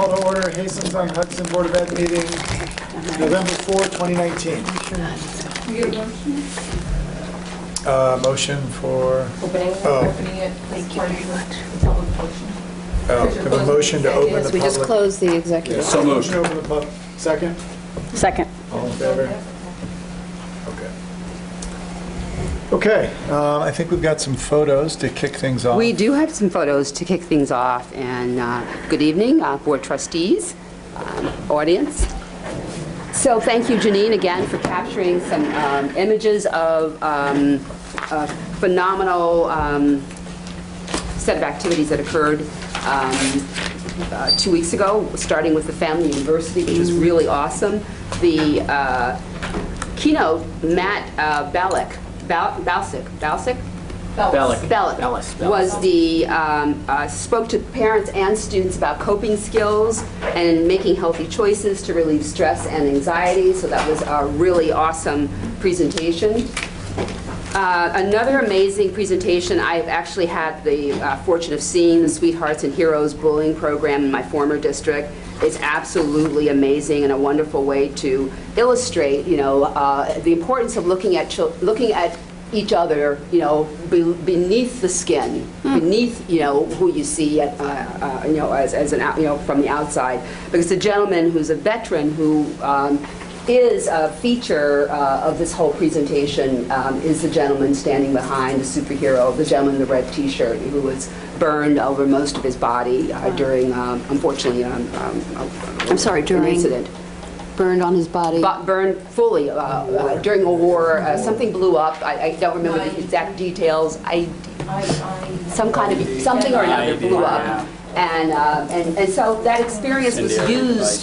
call to order Hastings on Hudson Board of Ed meeting, November 4, 2019. Motion for Opening it. Thank you very much. Public portion. have a motion to open the We just public. closed the executive. So motion to open the public. Second? Second. All in favor? Okay, I think we've got some photos to kick things off. We do have some photos to kick things off, and good evening, board trustees, audience. So thank you, Janine, again for capturing some images of a phenomenal set of activities that occurred 2 weeks ago, starting with the Family University, which was really awesome. The keynote, Matt Ballick was the spoke to parents and students about coping skills and making healthy choices to relieve stress and anxiety. So that was a really awesome presentation. Another amazing presentation, I've actually had the fortune of seeing the Sweethearts and Heroes bullying program in my former district. It's absolutely amazing and a wonderful way to illustrate, the importance of looking at each other, beneath the skin, beneath, who you see, as an from the outside. Because the gentleman who's a veteran who is a feature of this whole presentation is the gentleman standing behind the superhero, the gentleman in the red T-shirt, who was burned over most of his body during, unfortunately, during an incident. Burned on his body. Burned fully during a war. Something blew up. I don't remember the exact details. Something or another blew up, and so that experience was used,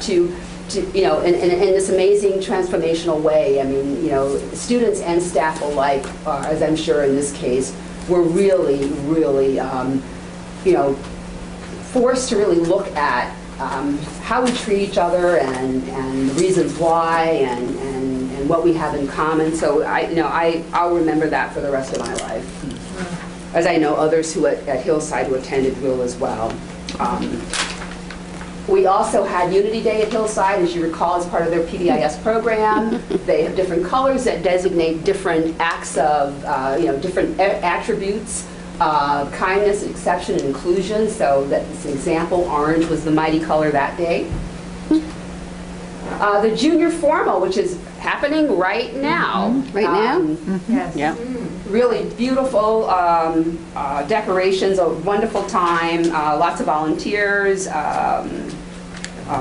to in this amazing transformational way. I mean, students and staff alike, as I'm sure in this case, were really, forced to really look at how we treat each other and the reasons why and what we have in common. So I'll remember that for the rest of my life. As I know others who at Hillside who attended will as well. We also had Unity Day at Hillside, as you recall, as part of their PBIS program. They have different colors that designate different acts of, different attributes. Kindness, exception, and inclusion. So that's an example. Orange was the mighty color that day. The junior formal, which is happening right now. Right now? Yes. Yeah. Really beautiful decorations, a wonderful time, lots of volunteers.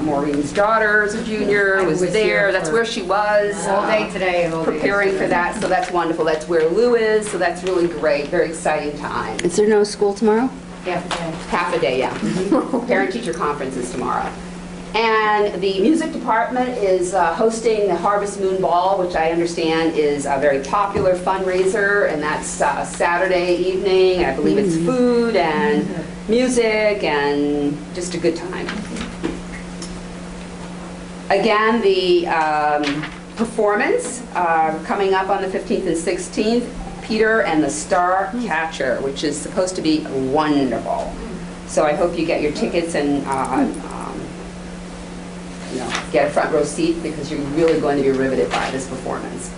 Maureen's daughter is a junior, was there. That's where she was. All day today. Preparing for that, so that's wonderful. That's where Lou is, so that's really great. Very exciting time. Is there no school tomorrow? Half a day, yeah. Parent-teacher conference is tomorrow. And the music department is hosting the Harvest Moon Ball, which I understand is a very popular fundraiser, and that's Saturday evening. I believe it's food and music and just a good time. Again, the performance coming up on the 15th and 16th, Peter and the Star Catcher, which is supposed to be wonderful. So I hope you get your tickets and get a front row seat, because you're really going to be riveted by this performance.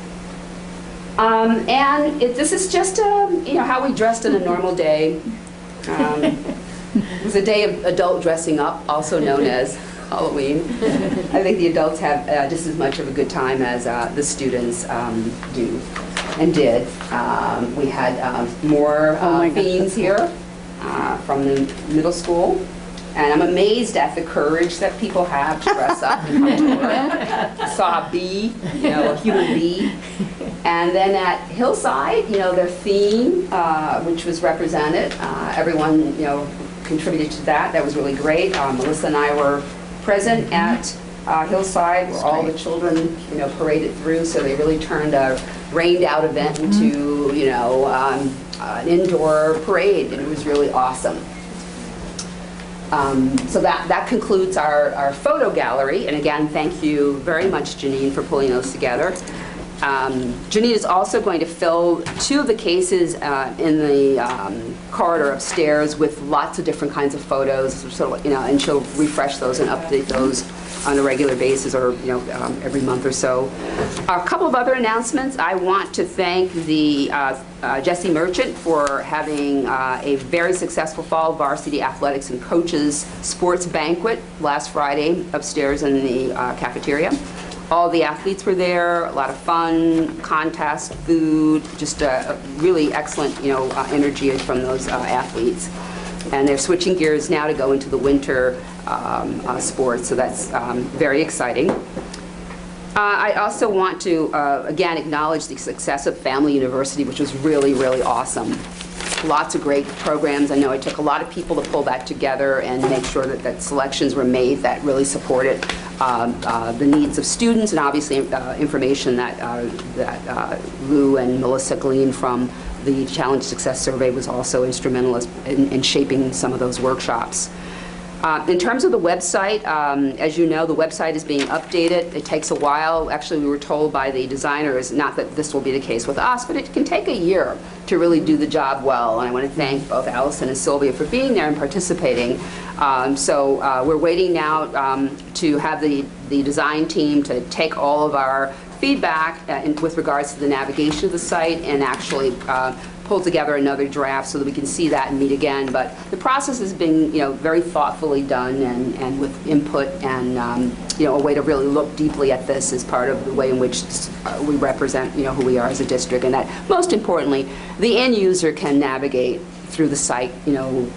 This is just how we dressed on a normal day. It was a day of adult dressing up, also known as Halloween. I think the adults have just as much of a good time as the students do and did. We had more fiends here from the middle school. And I'm amazed at the courage that people have to dress up and come to work. I saw a bee, a human bee. And then at Hillside, their theme, which was represented, everyone, contributed to that. That was really great. Melissa and I were present at Hillside, where all the children, paraded through. So they really turned a rained-out event into, an indoor parade, and it was really awesome. So that concludes our photo gallery. And again, thank you very much, Janine, for pulling those together. Janine is also going to fill two of the cases in the corridor upstairs with lots of different kinds of photos, so, and she'll refresh those and update those on a regular basis, or every month or so. A couple of other announcements. I want to thank the Jesse Merchant for having a very successful fall varsity athletics and coaches sports banquet last Friday upstairs in the cafeteria. All the athletes were there, a lot of fun, contest, food, just a really excellent energy from those athletes. And they're switching gears now to go into the winter sports, so that's very exciting. I also want to, again, acknowledge the success of Family University, which was really, really awesome. Lots of great programs. I know it took a lot of people to pull that together and make sure that selections were made that really supported the needs of students, and obviously information that Lou and Melissa gleaned from the Challenge Success Survey was also instrumental in shaping some of those workshops. In terms of the website, as you know, the website is being updated. It takes a while. Actually, we were told by the designers, not that this will be the case with us, but it can take a year to really do the job well. And I want to thank both Allison and Sylvia for being there and participating. So we're waiting now to have the design team to take all of our feedback with regards to the navigation of the site and actually pull together another draft so that we can see that and meet again. But the process has been, very thoughtfully done and with input and, a way to really look deeply at this as part of the way in which we represent, who we are as a district, and that most importantly, the end user can navigate through the site,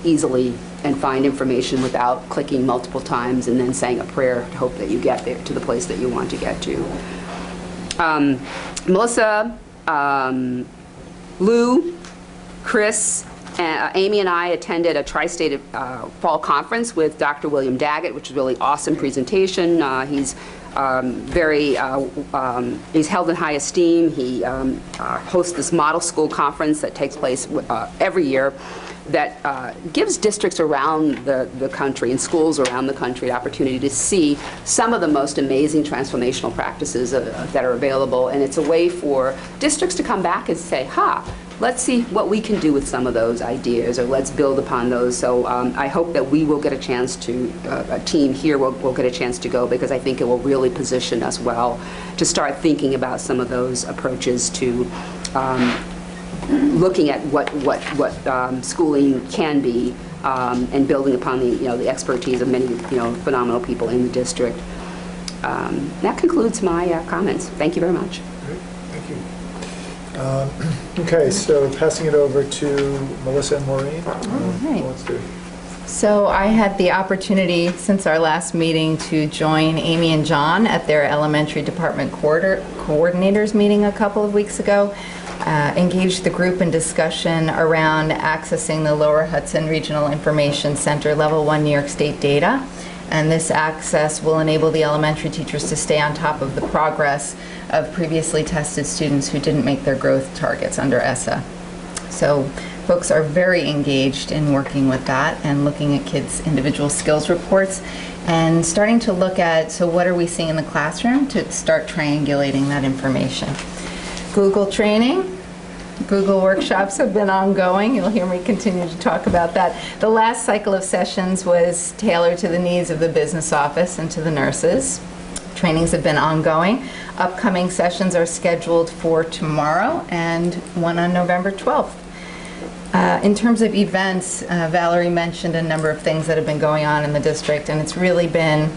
easily and find information without clicking multiple times and then saying a prayer to hope that you get there to the place that you want to get to. Melissa, Lou, Chris, Amy and I attended a tri-state fall conference with Dr. William Daggett, which was a really awesome presentation. He's he's held in high esteem. He hosts this model school conference that takes place every year that gives districts around the country and schools around the country an opportunity to see some of the most amazing transformational practices that are available. And it's a way for districts to come back and say, let's see what we can do with some of those ideas, or let's build upon those. So I hope that we will get a chance to, a team here will get a chance to go, because I think it will really position us well to start thinking about some of those approaches to looking at what schooling can be, and building upon the expertise of many phenomenal people in the district. That concludes my comments. Thank you very much. Great. Thank you. Okay, so passing it over to Melissa and Maureen. right. Let's do it. So I had the opportunity since our last meeting to join Amy and John at their elementary department coordinators meeting a couple of weeks ago. Engaged the group in discussion around accessing the Lower Hudson Regional Information Center Level 1 New York State data. And this access will enable the elementary teachers to stay on top of the progress of previously tested students who didn't make their growth targets under ESSA. So folks are very engaged in working with that and looking at kids' individual skills reports and starting to look at, so what are we seeing in the classroom, to start triangulating that information. Google training. Google workshops have been ongoing. You'll hear me continue to talk about that. The last cycle of sessions was tailored to the needs of the business office and to the nurses. Trainings have been ongoing. Upcoming sessions are scheduled for tomorrow and one on November 12th. In terms of events, Valerie mentioned a number of things that have been going on in the district, and it's really been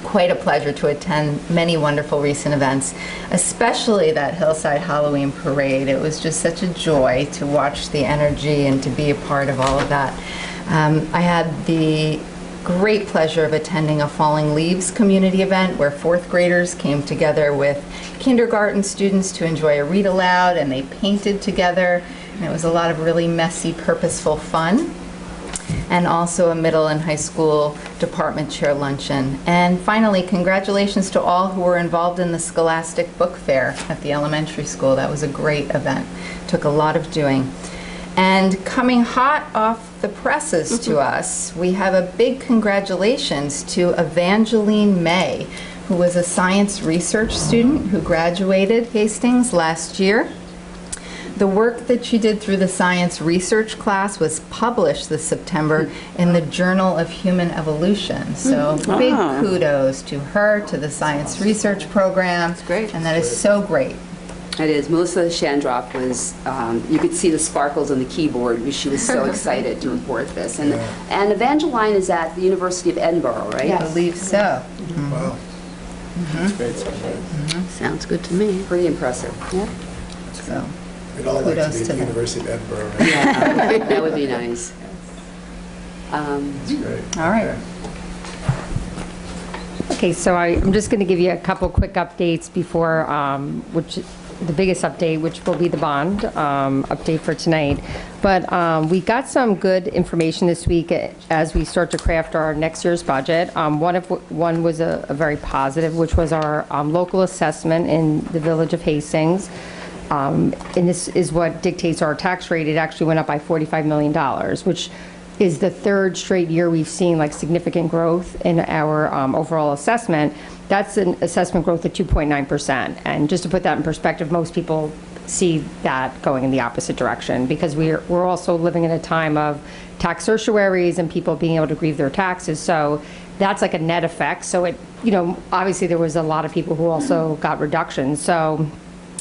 quite a pleasure to attend many wonderful recent events, especially that Hillside Halloween Parade. It was just such a joy to watch the energy and to be a part of all of that. I had the great pleasure of attending a Falling Leaves community event where fourth graders came together with kindergarten students to enjoy a read aloud, and they painted together, and it was a lot of really messy, purposeful fun. And also a middle and high school department chair luncheon. And finally, congratulations to all who were involved in the Scholastic Book Fair at the elementary school. That was a great event. Took a lot of doing. And coming hot off the presses to us, we have a big congratulations to Evangeline May, who was a science research student who graduated Hastings last year. The work that she did through the science research class was published this September in the Journal of Human Evolution. So big kudos to her, to the science research program. That's great. And that is so great. It is. Melissa Shandrock was, you could see the sparkles on the keyboard because she was so excited to report this. And Evangeline is at the University of Edinburgh, right? I believe so. Wow. That's great. Sounds good to me. Pretty impressive. Yeah. So We'd all like to kudos be at to the them. University of Edinburgh. Right? Yeah, that would be nice. That's great. All right. Okay, so I'm just going to give you a couple quick updates before, which the biggest update, which will be the bond update for tonight. But we got some good information this week as we start to craft our next year's budget. One was a very positive, which was our local assessment in the village of Hastings. And this is what dictates our tax rate. It actually went up by $45 million, which is the third straight year we've seen like significant growth in our overall assessment. That's an assessment growth of 2.9%. And just to put that in perspective, most people see that going in the opposite direction because we're also living in a time of tax certiorari's and people being able to grieve their taxes. So that's like a net effect. So it, obviously there was a lot of people who also got reductions. So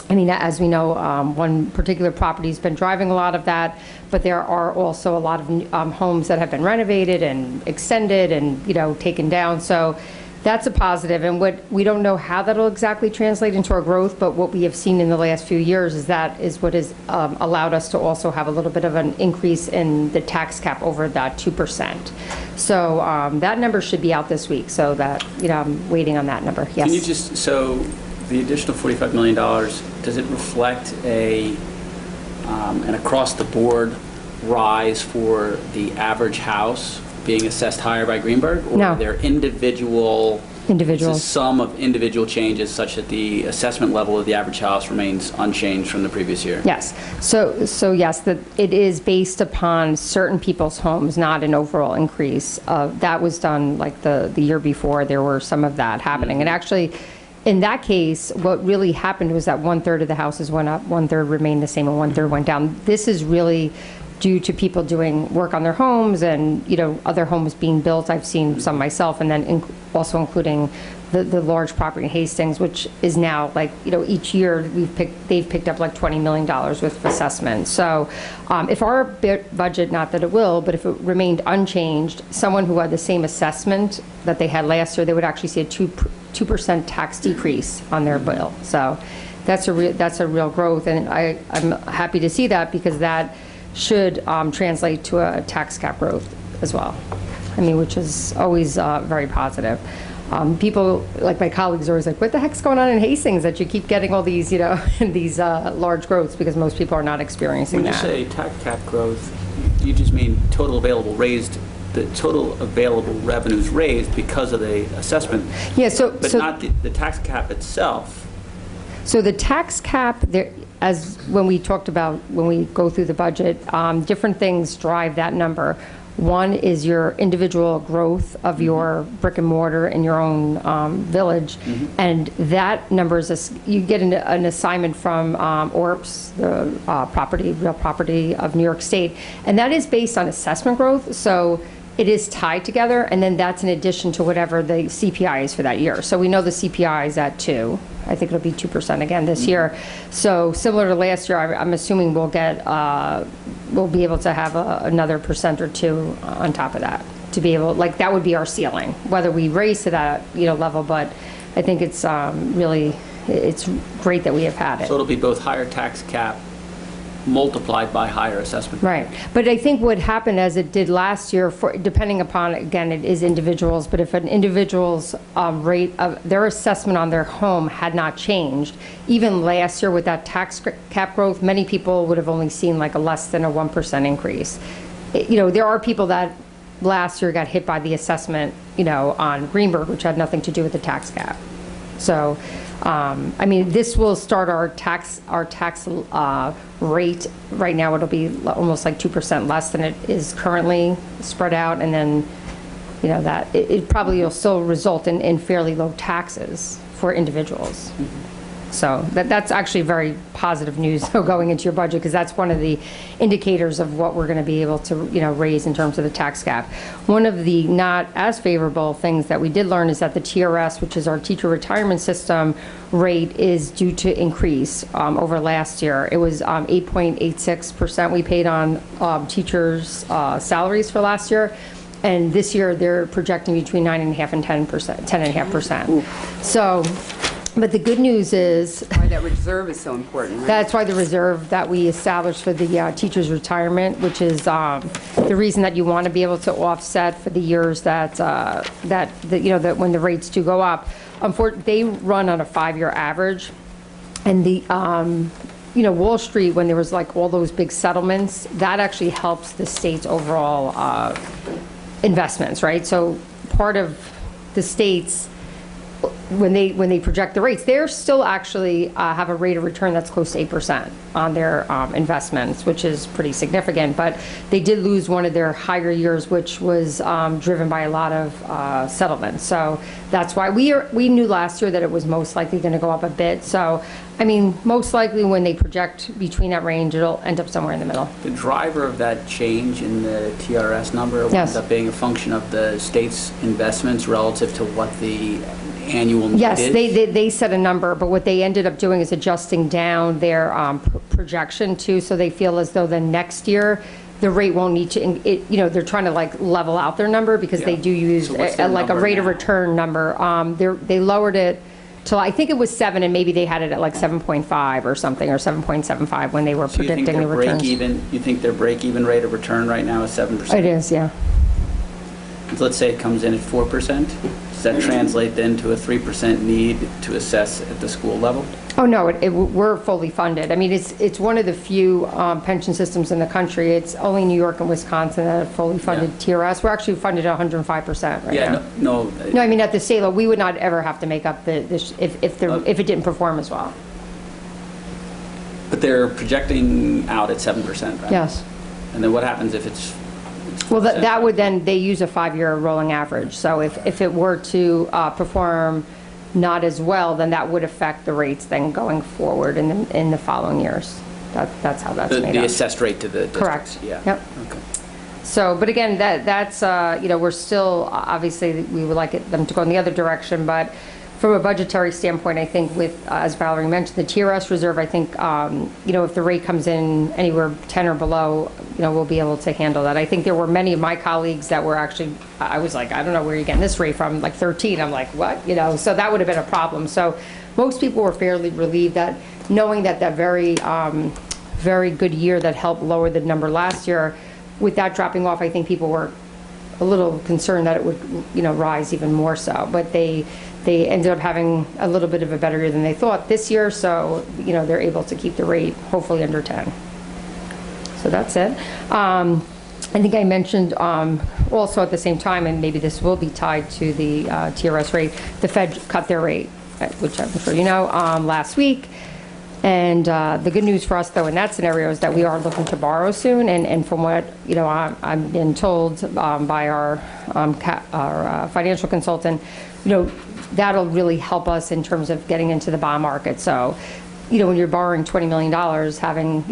I mean, as we know, one particular property has been driving a lot of that, but there are also a lot of homes that have been renovated and extended and, taken down. So that's a positive. And we don't know how that'll exactly translate into our growth, but what we have seen in the last few years is that is what has allowed us to also have a little bit of an increase in the tax cap over that 2%. So that number should be out this week. So that, I'm waiting on that number. Yes. Can you just, so the additional $45 million, does it reflect an across-the-board rise for the average house being assessed higher by Greenberg? Or No. are there individual... Individuals. It's a sum of individual changes such that the assessment level of the average house remains unchanged from the previous year? Yes. So yes, it is based upon certain people's homes, not an overall increase. That was done like the year before. There were some of that happening. And actually, in that case, what really happened was that 1/3 of the houses went up, 1/3 remained the same, and 1/3 went down. This is really due to people doing work on their homes and, other homes being built. I've seen some myself, and then also including the large property in Hastings, which is now like, each year they've picked up like $20 million worth of assessment. So if our budget, not that it will, but if it remained unchanged, someone who had the same assessment that they had last year, they would actually see a 2% tax decrease on their bill. So that's a real growth, and I'm happy to see that because that should translate to a tax cap growth as well. I mean, which is always very positive. People, like my colleagues, are always like, what the heck's going on in Hastings that you keep getting all these, these large growths, because most people are not experiencing When that. you say tax cap growth, you just mean total available revenues raised because of the assessment, Yeah, but not the tax cap itself. So the tax cap, as when we talked about, when we go through the budget, different things drive that number. One is your individual growth of your brick and mortar in your own village, and that number is, you get an assignment from ORPS, the real property of New York State, and that is based on assessment growth. So it is tied together, and then that's in addition to whatever the CPI is for that year. So we know the CPI is at 2. I think it'll be 2% again this year. So similar to last year, I'm assuming we'll be able to have another % or 2 on top of that to be able, like that would be our ceiling, whether we raise to that level. But I think it's it's great that we have had it. So it'll be both higher tax cap multiplied by higher assessment. Right. But I think what happened, as it did last year, depending upon, again, it is individuals, but if an individual's rate of their assessment on their home had not changed, even last year with that tax cap growth, many people would have only seen like a less than a 1% increase. There are people that last year got hit by the assessment, on Greenberg, which had nothing to do with the tax cap. So, I mean, this will start our tax rate. Right now, it'll be almost like 2% less than it is currently spread out, and then, that it probably will still result in fairly low taxes for individuals. So that's actually very positive news going into your budget, because that's one of the indicators of what we're going to be able to, raise in terms of the tax cap. One of the not as favorable things that we did learn is that the TRS, which is our teacher retirement system rate, is due to increase over last year. It was 8.86% we paid on teachers' salaries for last year. And this year, they're projecting between 9.5% and 10.5%. So, but the good news is, Why that reserve is so important, right? that's why the reserve that we established for the teacher's retirement, which is the reason that you want to be able to offset for the years that when the rates do go up. Unfortunately, they run on a 5-year average, and the Wall Street, when there was like all those big settlements, that actually helps the state's overall investments, right? So part of the states, when they project the rates, they're still actually have a rate of return that's close to 8% on their investments, which is pretty significant. But they did lose one of their higher years, which was driven by a lot of settlements. So that's why we knew last year that it was most likely going to go up a bit. So, I mean, most likely when they project between that range, it'll end up somewhere in the middle. The driver of that change in the TRS number Yes. winds up being a function of the state's investments relative to what the annual need Yes, is? they set a number, but what they ended up doing is adjusting down their projection too, so they feel as though the next year, the rate won't need to, they're trying to like level out their number, because they Yeah. do use So what's their like a number rate of now? return number. They lowered it to, I think it was 7, and maybe they had it at like 7.5 or something, or 7.75 when they were So you think predicting the their returns. you think their break-even rate of return right now is 7%? It is, yeah. So let's say it comes in at 4%. Does that translate then to a 3% need to assess at the school level? Oh, no, we're fully funded. I mean, it's one of the few pension systems in the country. It's only New York and Wisconsin that have fully funded TRS. We're actually funded at 105% right now. No. No, I mean, at the state level, we would not ever have to make up if it didn't perform as well. But they're projecting out at 7%, right? Yes. And then what happens if it's Well, that would then, they use a 5-year rolling average. So if it were to perform not as well, then that would affect the rates then going forward in the following years. That's how that's made up. the assessed rate to the districts? Correct. Yeah. Yep. Okay. So, but again, that's, we're still, obviously, we would like them to go in the other direction, but from a budgetary standpoint, I think with, as Valerie mentioned, the TRS reserve, I think, if the rate comes in anywhere 10 or below, we'll be able to handle that. I think there were many of my colleagues that were actually, I was like, I don't know where you're getting this rate from, like 13. I'm like, what? So that would have been a problem. So most people were fairly relieved that, knowing that very, very good year that helped lower the number last year, with that dropping off, I think people were a little concerned that it would, rise even more so. But they ended up having a little bit of a better year than they thought this year, so, they're able to keep the rate hopefully under 10. So that's it. I think I mentioned also at the same time, and maybe this will be tied to the TRS rate, the Fed cut their rate, which I'm sure you know, last week. And the good news for us, though, in that scenario is that we are looking to borrow soon. And from what, I've been told by our financial consultant, that'll really help us in terms of getting into the bond market. So, when you're borrowing $20 million, having,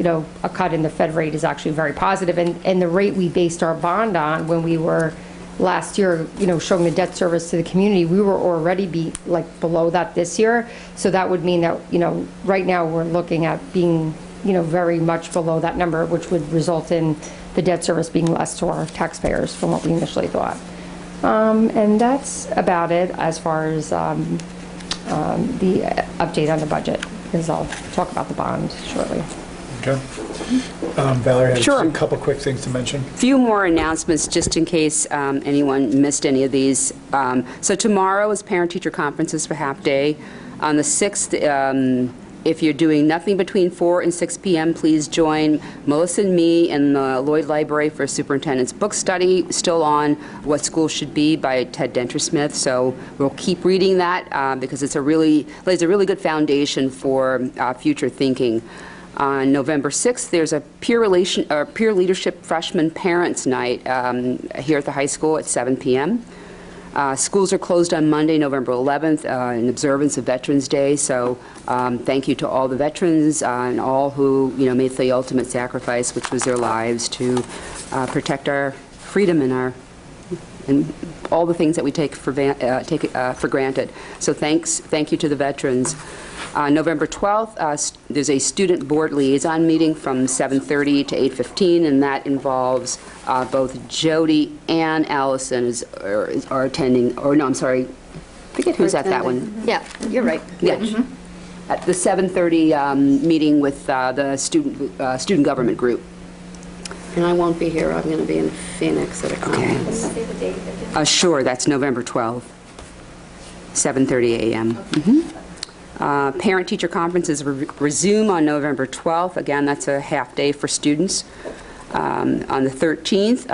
a cut in the Fed rate is actually very positive. And the rate we based our bond on when we were last year, showing the debt service to the community, we were already below that this year. So that would mean that, right now we're looking at being, very much below that number, which would result in the debt service being less to our taxpayers from what we initially thought. And that's about it as far as the update on the budget, because I'll talk about the bond shortly. Okay. Valerie has Sure. a couple quick things to mention. Few more announcements, just in case anyone missed any of these. So tomorrow is parent-teacher conferences for half day. On the 6th, if you're doing nothing between 4 and 6 p.m., please join Melissa and me in the Lloyd Library for Superintendent's Book Study, still on What School Should Be by Ted Dentersmith. So we'll keep reading that because it's lays a really good foundation for future thinking. On November 6th, there's a peer leadership freshman parents night here at the high school at 7 p.m. Schools are closed on Monday, November 11th, in observance of Veterans Day, so thank you to all the veterans and all who, made the ultimate sacrifice, which was their lives to protect our freedom and all the things that we take for granted. So thank you to the veterans. November 12th, there's a student board liaison meeting from 7:30 to 8:15, and that involves both Jody and Allison are attending, or no, I'm sorry, forget who's at that one. Yeah, you're right. Yeah. At the 7:30 meeting with the student government group. And I won't be here. I'm going to be in Phoenix at a conference. Sure, that's November 12th, 7:30 a.m. Parent-teacher conferences resume on November 12th. Again, that's a half-day for students. On the 13th,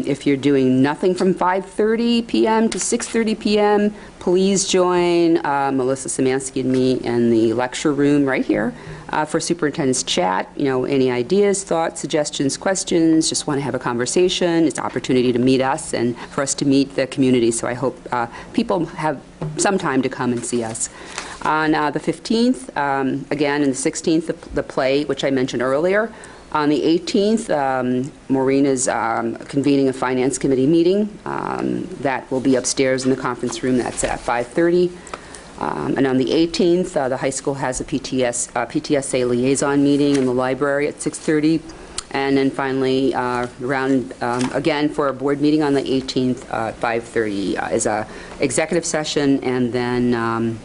if you're doing nothing from 5:30 p.m. to 6:30 p.m., please join Melissa Szymanski and me in the lecture room right here for superintendent's chat. Any ideas, thoughts, suggestions, questions, just want to have a conversation. It's an opportunity to meet us and for us to meet the community, so I hope people have some time to come and see us. On the 15th, again, and the 16th, the play, which I mentioned earlier. On the 18th, Maureen is convening a finance committee meeting. That will be upstairs in the conference room. That's at 5:30. And on the 18th, the high school has a PTSA liaison meeting in the library at 6:30. And then finally, again for a board meeting on the 18th, 5:30 is a executive session, and then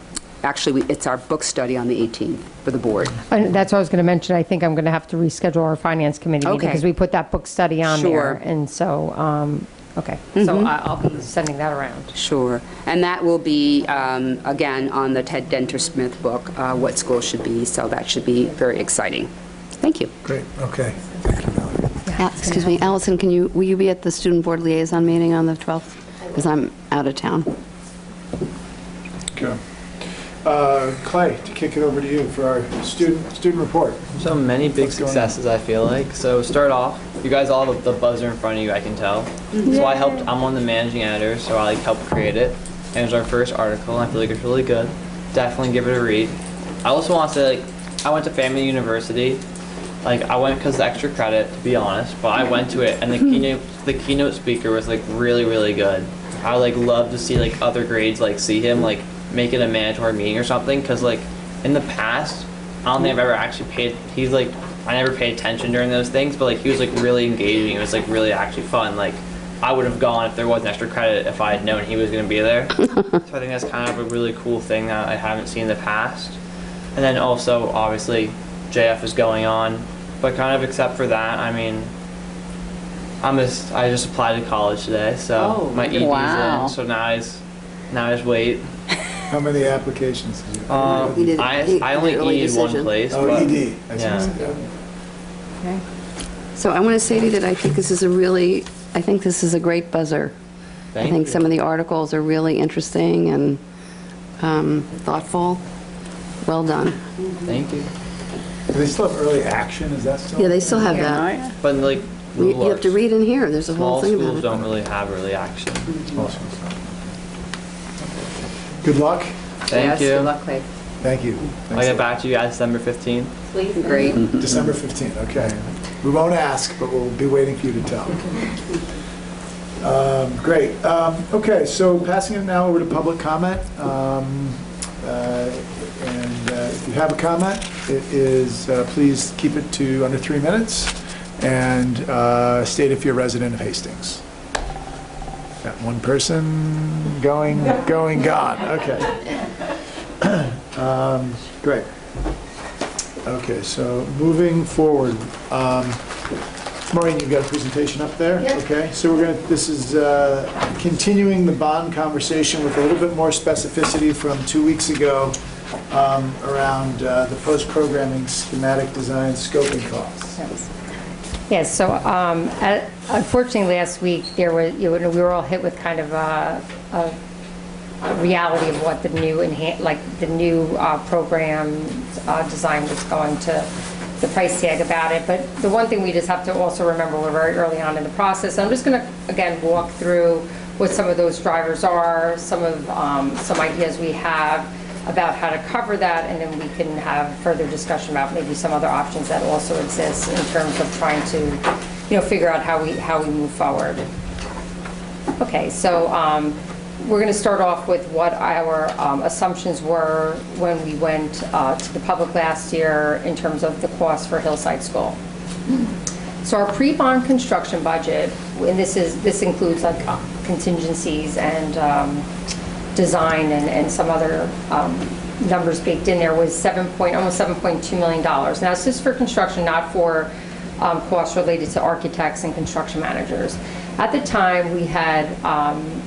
actually, it's our book study on the 18th for the board. And that's what I was going to mention. I think I'm going to have to reschedule our finance committee meeting Okay. because we put that book study on Sure. there. And so, okay. So I'll be sending that around. Sure. And that will be, again, on the Ted Denter-Smith book, What School Should Be, so that should be very exciting. Thank you. Great, okay. Excuse me, Allison, will you be at the student board liaison meeting on the 12th? Because I'm out of town. Okay. Clay, to kick it over to you for our student report. So many big What's going on? successes, I feel like. So start off, you guys all have the buzzer in front of you, I can tell. So I'm one of the managing editors, so I helped create it. And it was our first article, and I feel like it's really good. Definitely give it a read. I also want to say, I went to Family University. I went because of extra credit, to be honest, but I went to it, and the keynote speaker was really, really good. I would love to see other grades see him make it a mandatory meeting or something, because in the past I don't think I've ever actually I never paid attention during those things, but he was really engaging. It was really actually fun. I would have gone if there wasn't extra credit if I had known he was going to be there. So I think that's kind of a really cool thing that I haven't seen in the past. And then also obviously JF is going on, but kind of except for that, I mean, I just applied to college today, so my ED's wow. in, so now I just wait. How many applications did you He did- I only early ED'd one decision. place. Oh, but, ED. I see. Yeah. Okay. So I want to say to you that I think this is a great buzzer. I think some of the articles are really interesting and thoughtful. Well done. Thank you. Do they still have early action? Is that still? Yeah, they still have that. But You have to read in here. There's a whole small thing schools about it. don't really have early action. Awesome. Good luck. Thank Yes, you. good luck, Clay. Thank you. I'll get back to you guys December 15th. Please. Great. December 15th, okay. We won't ask, but we'll be waiting for you to tell. Great. Okay, so passing it now over to public comment. If you have a comment, it is, please keep it to under 3 minutes, and state if you're a resident of Hastings. Got one person gone. Okay. Great. Okay, so moving forward. Maureen, you've got a presentation up there? Yep. Okay, so this is continuing the bond conversation with a little bit more specificity from 2 weeks ago around the post-programming schematic design scoping costs. Yes, so unfortunately last week we were all hit with kind of a reality of what the new program design was going to, the price tag about it. But the one thing we just have to also remember, we're very early on in the process. I'm just going to again walk through what some of those drivers are, some ideas we have about how to cover that, and then we can have further discussion about maybe some other options that also exist in terms of trying to, figure out how we move forward. Okay, so we're going to start off with what our assumptions were when we went to the public last year in terms of the cost for Hillside School. So our pre-bond construction budget, and this includes like contingencies and design and some other numbers baked in there, was almost $7.2 million. Now this is for construction, not for costs related to architects and construction managers. At the time, we had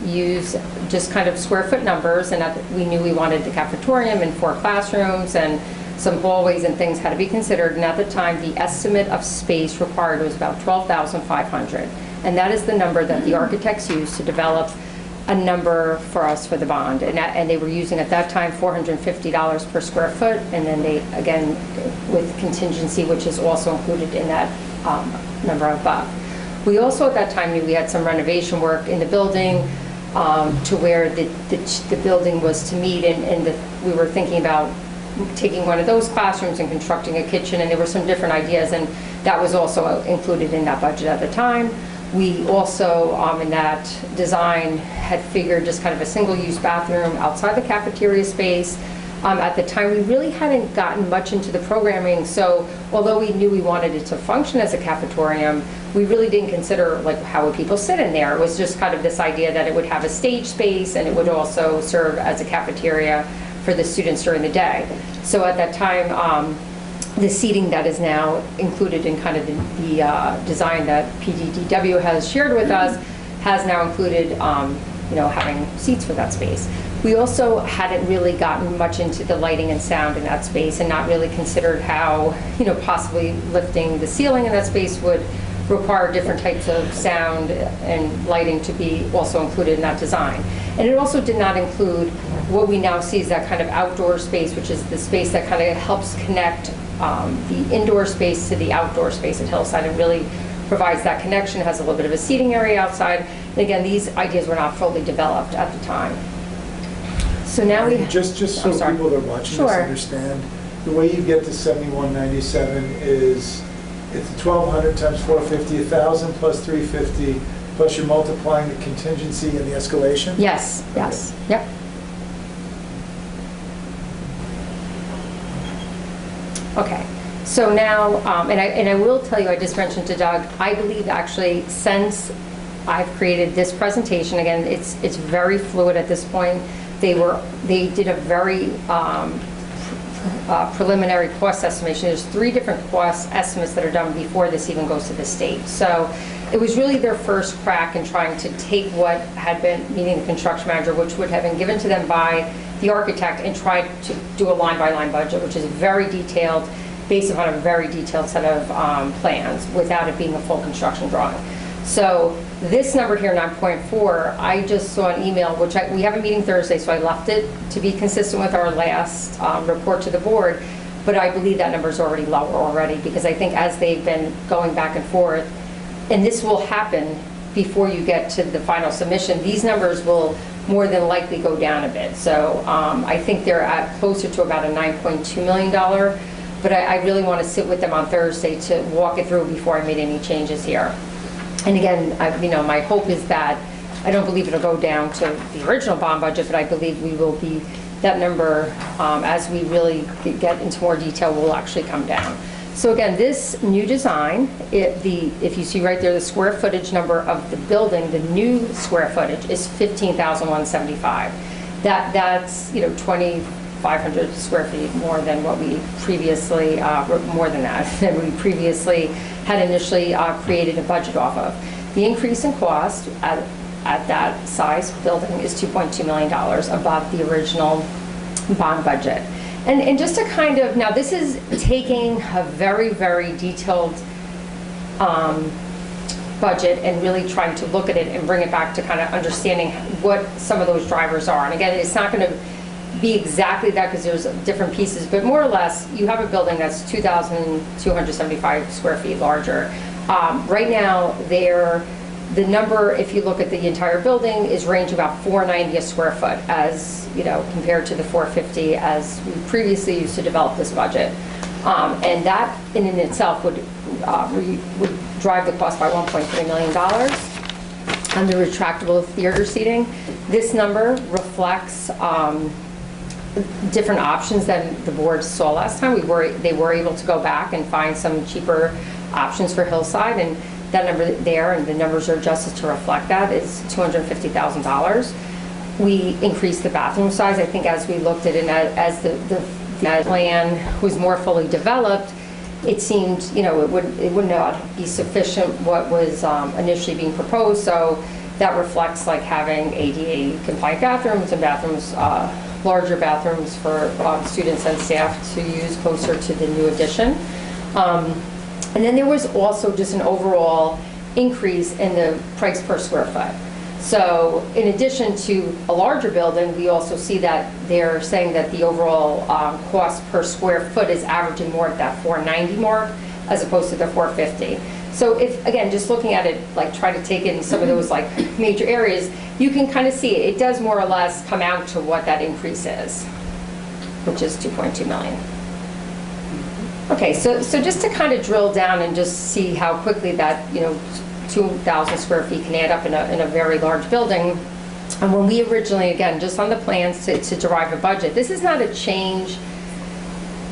used just kind of square foot numbers, and we knew we wanted the cafetorium and 4 classrooms, and some hallways and things had to be considered. And at the time, the estimate of space required was about $12,500. And that is the number that the architects used to develop a number for us for the bond. And they were using at that time $450 per square foot. And then they, again, with contingency, which is also included in that number above. We also at that time knew we had some renovation work in the building to where the building was to meet, and we were thinking about taking one of those classrooms and constructing a kitchen, and there were some different ideas, and that was also included in that budget at the time. We also, in that design, had figured just kind of a single-use bathroom outside the cafeteria space. At the time, we really hadn't gotten much into the programming, so although we knew we wanted it to function as a cafetorium, we really didn't consider like how would people sit in there. It was just kind of this idea that it would have a stage space and it would also serve as a cafeteria for the students during the day. So at that time, the seating that is now included in kind of the design that PDDW has shared with us has now included having seats for that space. We also hadn't really gotten much into the lighting and sound in that space, and not really considered how, possibly lifting the ceiling in that space would require different types of sound and lighting to be also included in that design. And it also did not include what we now see as that kind of outdoor space, which is the space that kind of helps connect the indoor space to the outdoor space at Hillside, and really provides that connection, has a little bit of a seating area outside. And again, these ideas were not fully developed at the time. So now we just so people that are watching this understand, the way you get to 7197 is it's 1,200 times 450, 1,000 plus 350, plus you're multiplying the contingency and the escalation? Yes, yes, yep. Okay, so now, and I will tell you, I just mentioned to Doug, I believe actually since I've created this presentation, again, it's very fluid at this point. They did a very preliminary cost estimation. There's 3 different cost estimates that are done before this even goes to the state. So it was really their first crack in trying to take what had been, meaning the construction manager, which would have been given to them by the architect, and try to do a line-by-line budget, which is very detailed, based upon a very detailed set of plans, without it being a full construction drawing. So this number here, 9.4, I just saw an email, which we have a meeting Thursday, so I left it to be consistent with our last report to the board, but I believe that number is already lower already, because I think as they've been going back and forth, and this will happen before you get to the final submission, these numbers will more than likely go down a bit. So I think they're at closer to about a $9.2 million, but I really want to sit with them on Thursday to walk it through before I made any changes here. And again, my hope is that I don't believe it'll go down to the original bond budget, but I believe we will be, that number, as we really get into more detail, will actually come down. So again, this new design, if you see right there, the square footage number of the building, the new square footage is 15,175. That's 2,500 square feet more than what we previously, more than that, than we previously had initially created a budget off of. The increase in cost at that size building is $2.2 million above the original bond budget. And just to kind of, now this is taking a very, very detailed budget and really trying to look at it and bring it back to kind of understanding what some of those drivers are. And again, it's not going to be exactly that, because there's different pieces, but more or less, you have a building that's 2,275 square feet larger. Right now, The number, if you look at the entire building, is range about 490 a square foot, as, you know, compared to the 450 as we previously used to develop this budget. And that in and itself would drive the cost by $1.3 million. On the retractable theater seating, this number reflects different options than the board saw last time. They were able to go back and find some cheaper options for Hillside, and that number there, and the numbers are adjusted to reflect that, is $250,000. We increased the bathroom size. I think as we looked at it, as the plan was more fully developed, it seemed, you know, it would not be sufficient what was initially being proposed. So that reflects like having ADA compliant bathrooms and bathrooms, larger bathrooms for students and staff to use closer to the new addition. And then there was also just an overall increase in the price per square foot. So in addition to a larger building, we also see that they're saying that the overall cost per square foot is averaging more at that 490 mark as opposed to the 450. So if, again, just looking at it, like try to take in some of those like major areas, you can kind of see it does more or less come out to what that increase is, which is 2.2 million. Okay, so just to kind of drill down and just see how quickly that, you know, 2,000 square feet can add up in a very large building. And when we originally, again, just on the plans to derive a budget, this is not a change,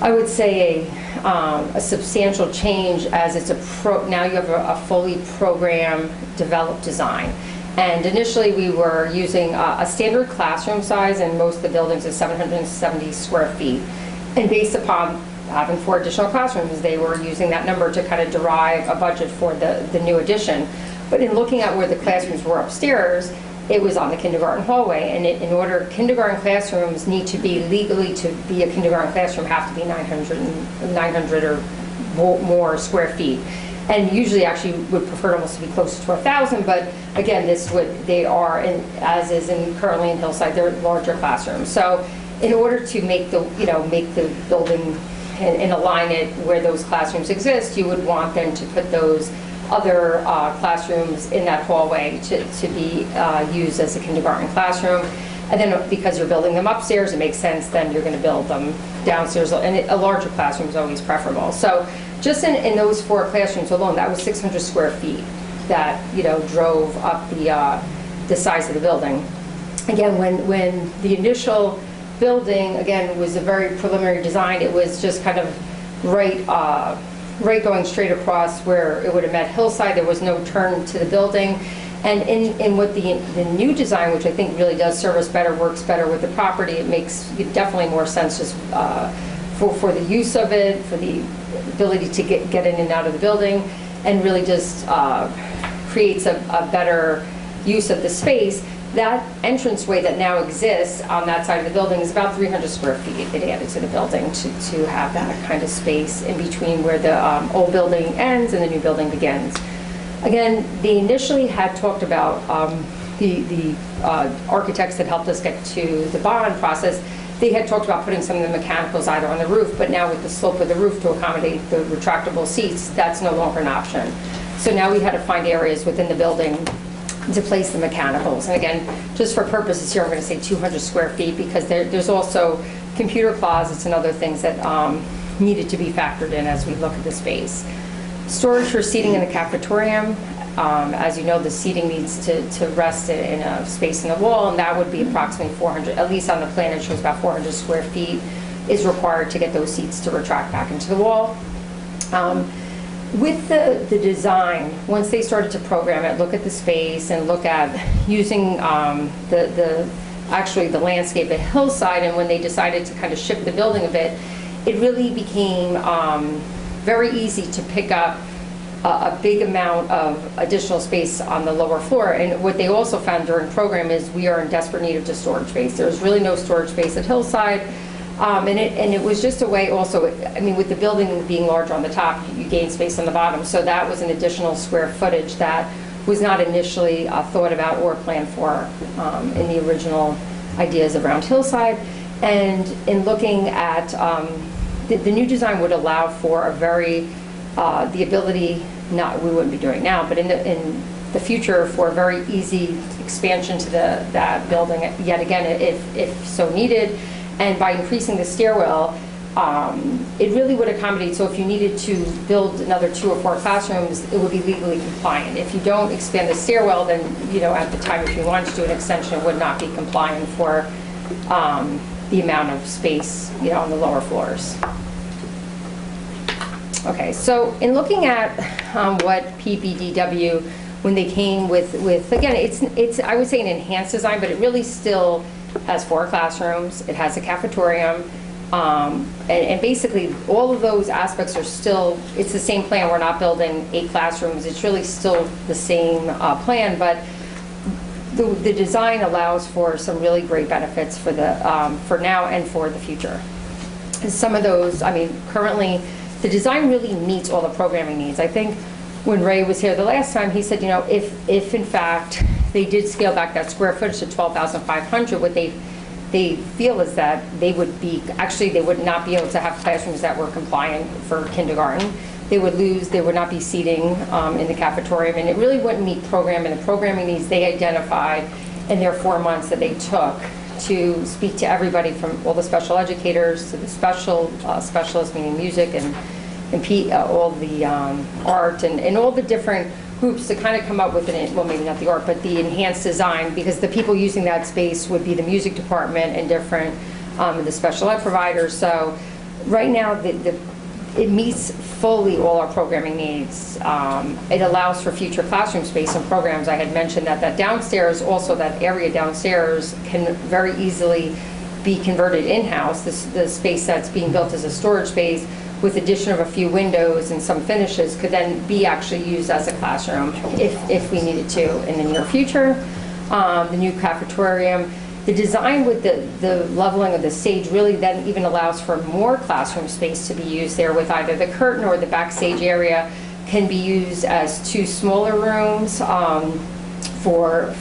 I would say a substantial change, as it's now you have a fully programmed, developed design. And initially we were using a standard classroom size, and most of the buildings is 770 square feet. And based upon having 4 additional classrooms, they were using that number to kind of derive a budget for the new addition. But in looking at where the classrooms were upstairs, it was on the kindergarten hallway, and in order, kindergarten classrooms need to be legally, to be a kindergarten classroom, have to be 900 or more square feet. And usually actually would prefer almost to be closer to 1,000, but again, they are, as is currently in Hillside, they're larger classrooms. So in order to make the building and align it where those classrooms exist, you would want them to put those other classrooms in that hallway to be used as a kindergarten classroom. And then because you're building them upstairs, it makes sense then you're going to build them downstairs, and a larger classroom is always preferable. So just in those 4 classrooms alone, that was 600 square feet that, you know, drove up the size of the building. Again, when the initial building, again, was a very preliminary design, it was just kind of right going straight across where it would have met Hillside. There was no turn to the building. And in what the new design, which I think really does serve us better, works better with the property, it makes definitely more sense just for the use of it, for the ability to get in and out of the building, and really just creates a better use of the space. That entranceway that now exists on that side of the building is about 300 square feet. It added to the building to have that kind of space in between where the old building ends and the new building begins. Again, they initially had talked about the architects that helped us get to the bond process. They had talked about putting some of the mechanicals either on the roof, but now with the slope of the roof to accommodate the retractable seats, that's no longer an option. So now we had to find areas within the building to place the mechanicals. And again, just for purposes here, I'm going to say 200 square feet, because there's also computer closets and other things that needed to be factored in as we look at the space. Storage for seating in the cafetorium. As you know, the seating needs to rest in a space in the wall, and that would be approximately 400, at least on the plan it shows about 400 square feet is required to get those seats to retract back into the wall. With the design, once they started to program it, look at the space and look at using actually the landscape at Hillside, and when they decided to kind of shift the building a bit, it really became very easy to pick up a big amount of additional space on the lower floor. And what they also found during program is we are in desperate need of just storage space. There's really no storage space at Hillside. And it was just a way also, I mean, with the building being larger on the top, you gain space on the bottom. So that was an additional square footage that was not initially thought about or planned for in the original ideas around Hillside. And in looking at, the new design would allow for a very, the ability, we wouldn't be doing it now, but in the future for very easy expansion to that building, yet again, if so needed. And by increasing the stairwell, it really would accommodate, so if you needed to build another 2 or 4 classrooms, it would be legally compliant. If you don't expand the stairwell, then, at the time, if you wanted to do an extension, it would not be compliant for the amount of space, on the lower floors. Okay, so in looking at what PBDW, when they came with again, it's I would say an enhanced design, but it really still has 4 classrooms, it has a cafetorium, and basically all of those aspects are still, it's the same plan. We're not building 8 classrooms, it's really still the same plan, but the design allows for some really great benefits for now and for the future. And some of those, currently, the design really meets all the programming needs. I think when Ray was here the last time, he said, if in fact they did scale back that square footage to 12,500, what they feel is that they would not be able to have classrooms that were compliant for kindergarten. They would not be seating in the cafetorium, and it really wouldn't meet the programming needs they identified in their 4 months that they took to speak to everybody from all the special educators to the specialists, meaning music and all the art and all the different groups to kind of come up with maybe not the art, but the enhanced design, because the people using that space would be the music department and different the special ed providers. So right now it meets fully all our programming needs. It allows for future classroom space and programs. I had mentioned that downstairs, also that area downstairs can very easily be converted in-house. The space that's being built as a storage space with addition of a few windows and some finishes could then be actually used as a classroom if we needed to in the near future. The new cafetorium. The design with the leveling of the stage really then even allows for more classroom space to be used there, with either the curtain or the backstage area can be used as 2 smaller rooms for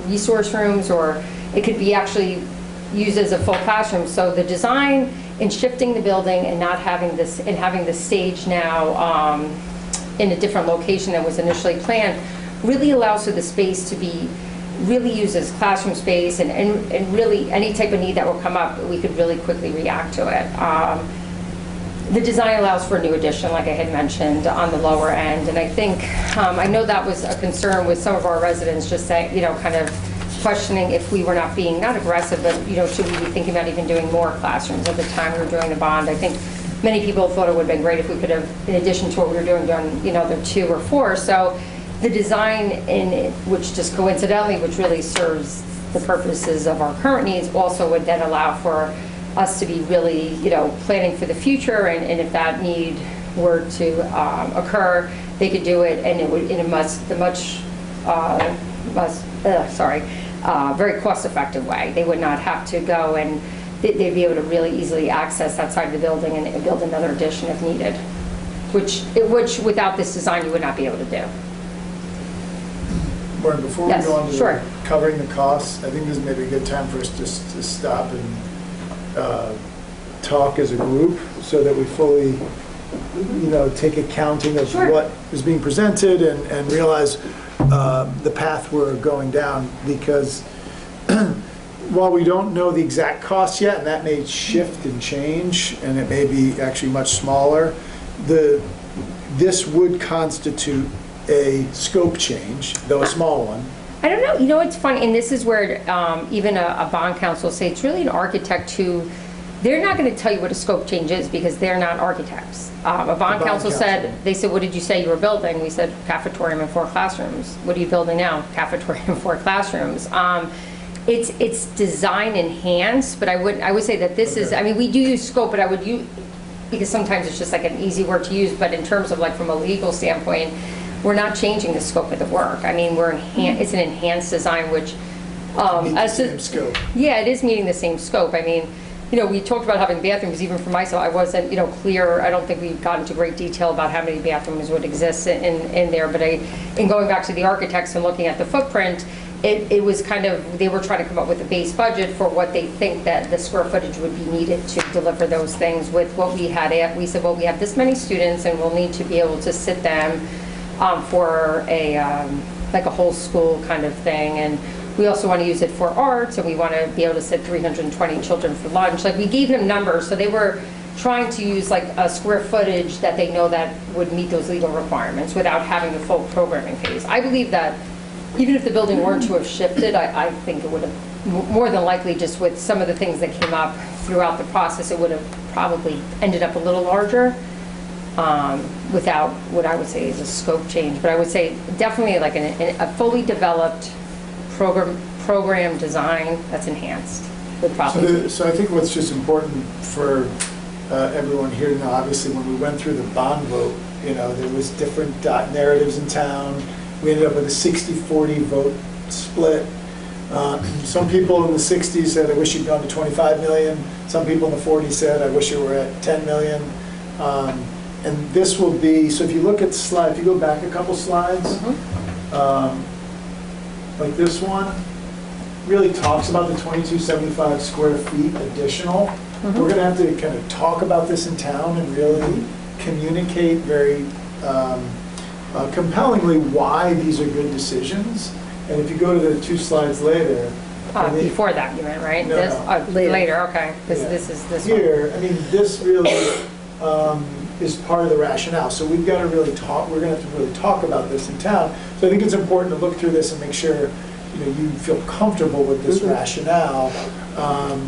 resource rooms, or it could be actually used as a full classroom. So the design in shifting the building and not having this, and having the stage now in a different location than was initially planned, really allows for the space to be really used as classroom space, and really any type of need that will come up, we could really quickly react to it. The design allows for a new addition, like I had mentioned, on the lower end, and I think, I know that was a concern with some of our residents, just saying, kind of questioning if we were not being, not aggressive, but, should we be thinking about even doing more classrooms at the time we were doing the bond. I think many people thought it would have been great if we could have, in addition to what we were doing, done, the 2 or 4. So the design in it, which just coincidentally, which really serves the purposes of our current needs, also would then allow for us to be really, planning for the future, and if that need were to occur, they could do it, and it would in a very cost-effective way. They would not have to go, and they'd be able to really easily access that side of the building and build another addition if needed, which without this design you would not be able to do. Warren, before we Yes, go on to sure. covering the costs, I think this may be a good time for us just to stop and talk as a group so that we fully, take accounting of Sure. what is being presented and realize the path we're going down, because while we don't know the exact costs yet, and that may shift and change, and it may be actually much smaller, this would constitute a scope change, though a small one. I don't know, it's funny, and this is where even a bond counsel say it's really an architect who, they're not going to tell you what a scope change is because they're not architects. A bond counsel said, they said, what did you say you were building? We said, cafetorium and 4 classrooms. What are you building now? Cafetorium and 4 classrooms. It's design enhanced, but I would say that this is, we do use scope, but I would use, because sometimes it's just like an easy word to use, but in terms of from a legal standpoint, we're not changing the scope of the work. It's an enhanced design, which Meets the same scope. Yeah, it is meeting the same scope. We talked about having bathrooms. Even for myself, I wasn't, clear. I don't think we got into great detail about how many bathrooms would exist in there. But in going back to the architects and looking at the footprint, it was kind of, they were trying to come up with a base budget for what they think that the square footage would be needed to deliver those things with what we had. We said, well, we have this many students, and we'll need to be able to sit them for like a whole school kind of thing. And we also want to use it for arts, and we want to be able to sit 320 children for lunch. Like, we gave him numbers, so they were trying to use like a square footage that they know that would meet those legal requirements without having the full programming phase. I believe that even if the building weren't to have shifted, I think it would have, more than likely, just with some of the things that came up throughout the process, it would have probably ended up a little larger without what I would say is a scope change. But I would say definitely like a fully developed program design that's enhanced would probably. So I think what's just important for everyone here to know, obviously when we went through the bond vote, there was different narratives in town. We ended up with a 60-40 vote split. Some people in the 60s said, I wish you'd gone to 25 million. Some people in the 40s said, I wish you were at 10 million. And this will be, so if you look at the slide, if you go back a couple slides, like this one, really talks about the 2275 square feet additional. We're going to have to kind of talk about this in town and really communicate very compellingly why these are good decisions. And if you go to the 2 slides later. Before that, you meant, right? No, this? no. Later, okay. This is this one. Here, I mean, this really is part of the rationale. So we've got to really talk, we're going to have to really talk about this in town. So I think it's important to look through this and make sure you feel comfortable with this rationale,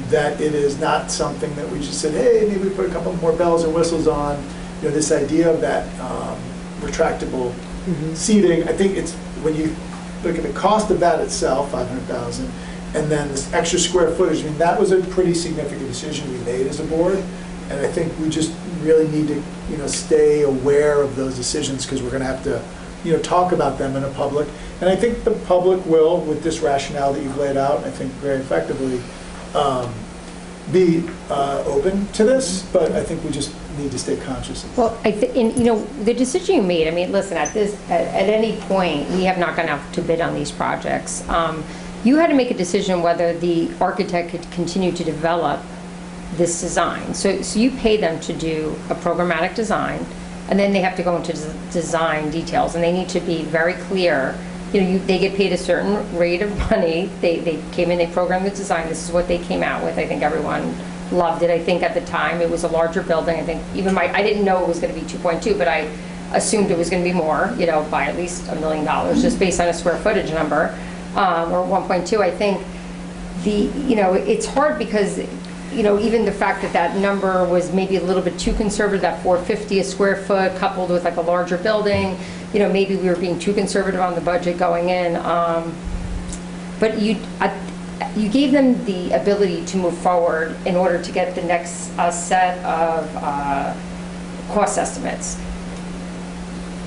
that it is not something that we just said, hey, maybe we put a couple more bells and whistles on. This idea of that retractable seating, I think it's, when you look at the cost of that itself, $500,000, and then this extra square footage, I mean, that was a pretty significant decision we made as a board. And I think we just really need to, stay aware of those decisions, because we're going to have to, talk about them in a public. And I think the public will, with this rationale that you've laid out, I think very effectively, be open to this. But I think we just need to stay conscious of it. Well, the decision you made, I mean, listen, at any point, we have not gone out to bid on these projects. You had to make a decision whether the architect could continue to develop this design. So you pay them to do a programmatic design, and then they have to go into design details, and they need to be very clear. They get paid a certain rate of money. They came in, they programmed the design. This is what they came out with. I think everyone loved it. I think at the time it was a larger building. I think even I didn't know it was going to be 2.2, but I assumed it was going to be more, by at least $1 million, just based on a square footage number, or 1.2. I think it's hard because even the fact that number was maybe a little bit too conservative, that 450 a square foot coupled with like a larger building, maybe we were being too conservative on the budget going in. But you gave them the ability to move forward in order to get the next set of cost estimates.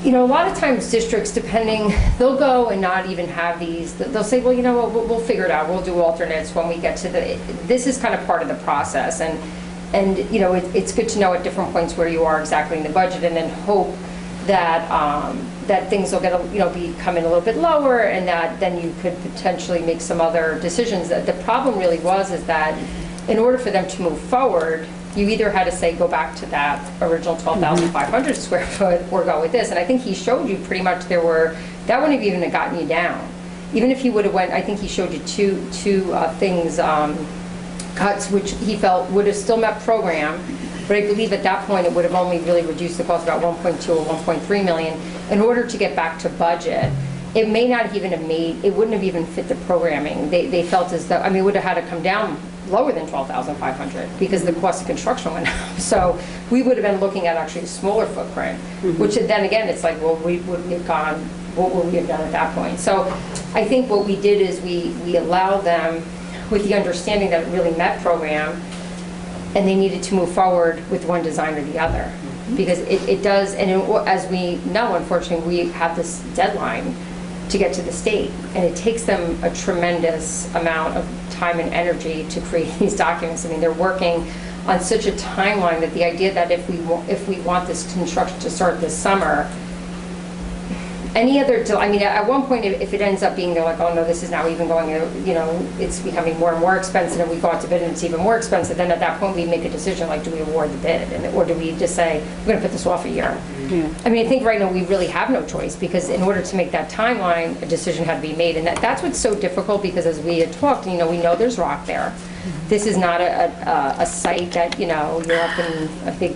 A lot of times districts, depending, they'll go and not even have these. They'll say, well, we'll figure it out. We'll do alternates when we get to this is kind of part of the process. And it's good to know at different points where you are exactly in the budget, and then hope that that things will be coming a little bit lower, and that then you could potentially make some other decisions. The problem really is that in order for them to move forward, you either had to say go back to that original 12,500 square foot or go with this. And I think he showed you pretty much that wouldn't have even gotten you down. Even if he would have went, I think he showed you two things, cuts, which he felt would have still met program. But I believe at that point it would have only really reduced the cost about 1.2 or 1.3 million. In order to get back to budget, it may not even have it wouldn't have even fit the programming. They felt as though, it would have had to come down lower than 12,500 because the cost of construction went up. So we would have been looking at actually a smaller footprint, which then again, it's like, well, what would we have done at that point? So I think what we did is we allowed them with the understanding that it really met program, and they needed to move forward with one design or the other. Because it does, and as we know, unfortunately, we have this deadline to get to the state, and it takes them a tremendous amount of time and energy to create these documents. They're working on such a timeline that the idea that if we want this construction to start this summer, at one point, if it ends up being, they're like, oh no, this is now even going, it's becoming more and more expensive, and we go out to bid and it's even more expensive, then at that point we make a decision, like, do we award the bid? Or do we just say, we're going to put this off a year? I mean, I think right now we really have no choice, because in order to make that timeline, a decision had to be made. And that's what's so difficult, because as we had talked, we know there's rock there. This is not a site that, you're up in a big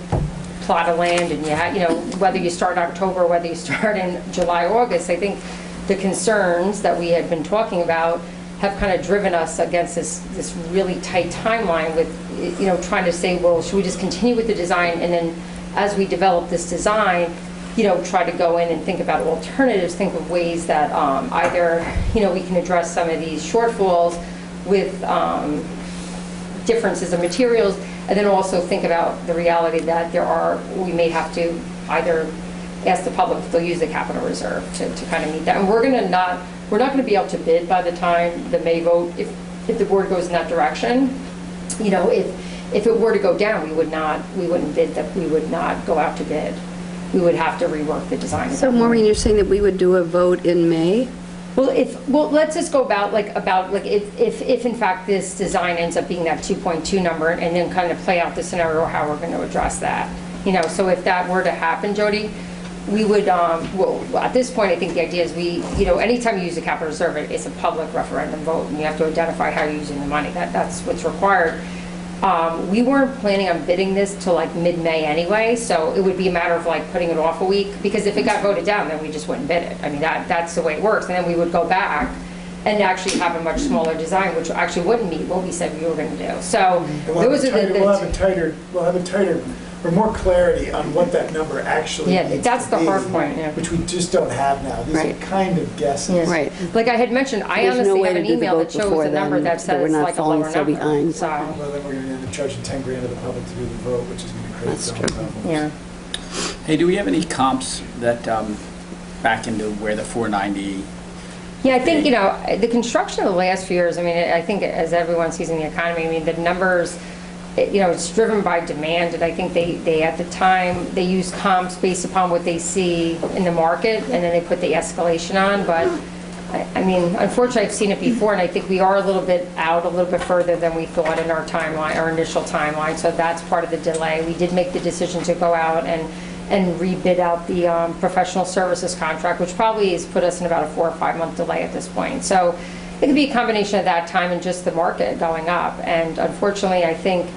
plot of land, and whether you start in October, whether you start in July, August, I think the concerns that we had been talking about have kind of driven us against this really tight timeline with, trying to say, well, should we just continue with the design, and then as we develop this design, try to go in and think about alternatives, think of ways that either, we can address some of these shortfalls with differences of materials, and then also think about the reality that we may have to either ask the public if they'll use the capital reserve to kind of meet that. And we're not going to be able to bid by the time the May vote if the board goes in that direction. If it were to go down, we wouldn't bid, that we would not go out to bid. We would have to rework the design. So Maureen, you're saying that we would do a vote in May? Well, let's just go about if in fact this design ends up being that 2.2 number, and then kind of play out the scenario how we're going to address that. So if that were to happen, Jody, we would, at this point, I think the idea is anytime you use a capital reserve, it's a public referendum vote, and you have to identify how you're using the money. That's what's required. We weren't planning on bidding this till like mid-May anyway, so it would be a matter of like putting it off a week, because if it got voted down, then we just wouldn't bid it. I mean, that's the way it works. And then we would go back and actually have a much smaller design, which actually wouldn't meet what we said we were going to do. So those are We'll have a tighter, or more clarity on what that number actually needs to be. That's the hard point, which we just don't have now. These are kind of guesses. Yes. Right. Like I had mentioned, I There's no honestly way have to an do the email vote that shows before a number then, that so says we're not like a falling lower so number. behind. So, Well, then we're going to end up charging 10 grand to the public to do the vote, which is going to create That's its own true. problems. yeah. Hey, do we have any comps that back into where the 490? Yeah, I think, the construction of the last few years, I mean, I think as everyone sees in the economy, I mean, the numbers, it's driven by demand, and I think they at the time, they use comps based upon what they see in the market, and then they put the escalation on, but I mean, unfortunately, I've seen it before, and I think we are a little bit further than we thought in our timeline, our initial timeline, so that's part of the delay. We did make the decision to go out and rebid out the professional services contract, which probably has put us in about a 4 or 5 month delay at this point. So it could be a combination of that time and just the market going up. And unfortunately, I think,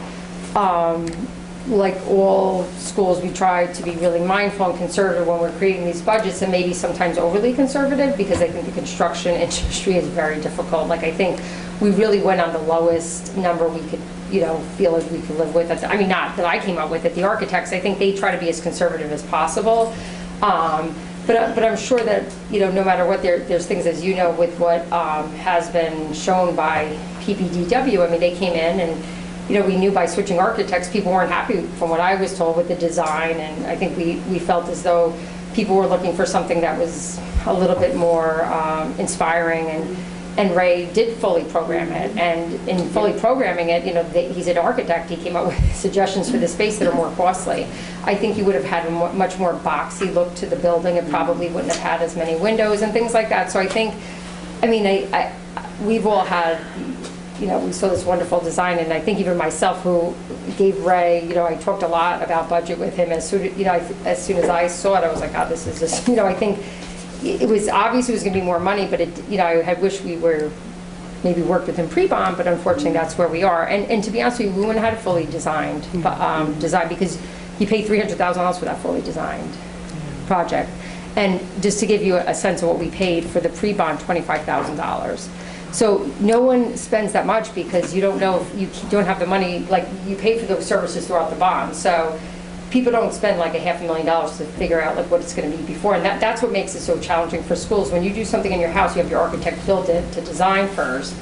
like all schools, we try to be really mindful and conservative when we're creating these budgets, and maybe sometimes overly conservative, because I think the construction industry is very difficult. Like, I think we really went on the lowest number we could, feel like we could live with. I mean, not that I came up with it, the architects, I think they try to be as conservative as possible. But I'm sure that, no matter what, there's things, as with what has been shown by PPDW, I mean, they came in and, we knew by switching architects, people weren't happy, from what I was told, with the design, and I think we felt as though people were looking for something that was a little bit more inspiring, and Ray did fully program it, and in fully programming it, he's an architect, he came up with suggestions for the space that are more costly. I think you would have had a much more boxy look to the building, it probably wouldn't have had as many windows and things like that, so I think, we've all had, we saw this wonderful design, and I think even myself, who gave Ray, I talked a lot about budget with him. As soon as I saw it, I was like, oh, this is just, I think it was obvious it was going to be more money, but I had wished we were maybe worked with him pre-bond, but unfortunately that's where we are. And to be honest with you, we wouldn't have had it fully designed, because you pay $300,000 for that fully designed project. And just to give you a sense of what we paid for the pre-bond, $25,000. So no one spends that much, because you don't know if you don't have the money, like you pay for those services throughout the bond. So people don't spend like $500,000 to figure out like what it's going to be before. And that's what makes it so challenging for schools. When you do something in your house, you have your architect build it to design first.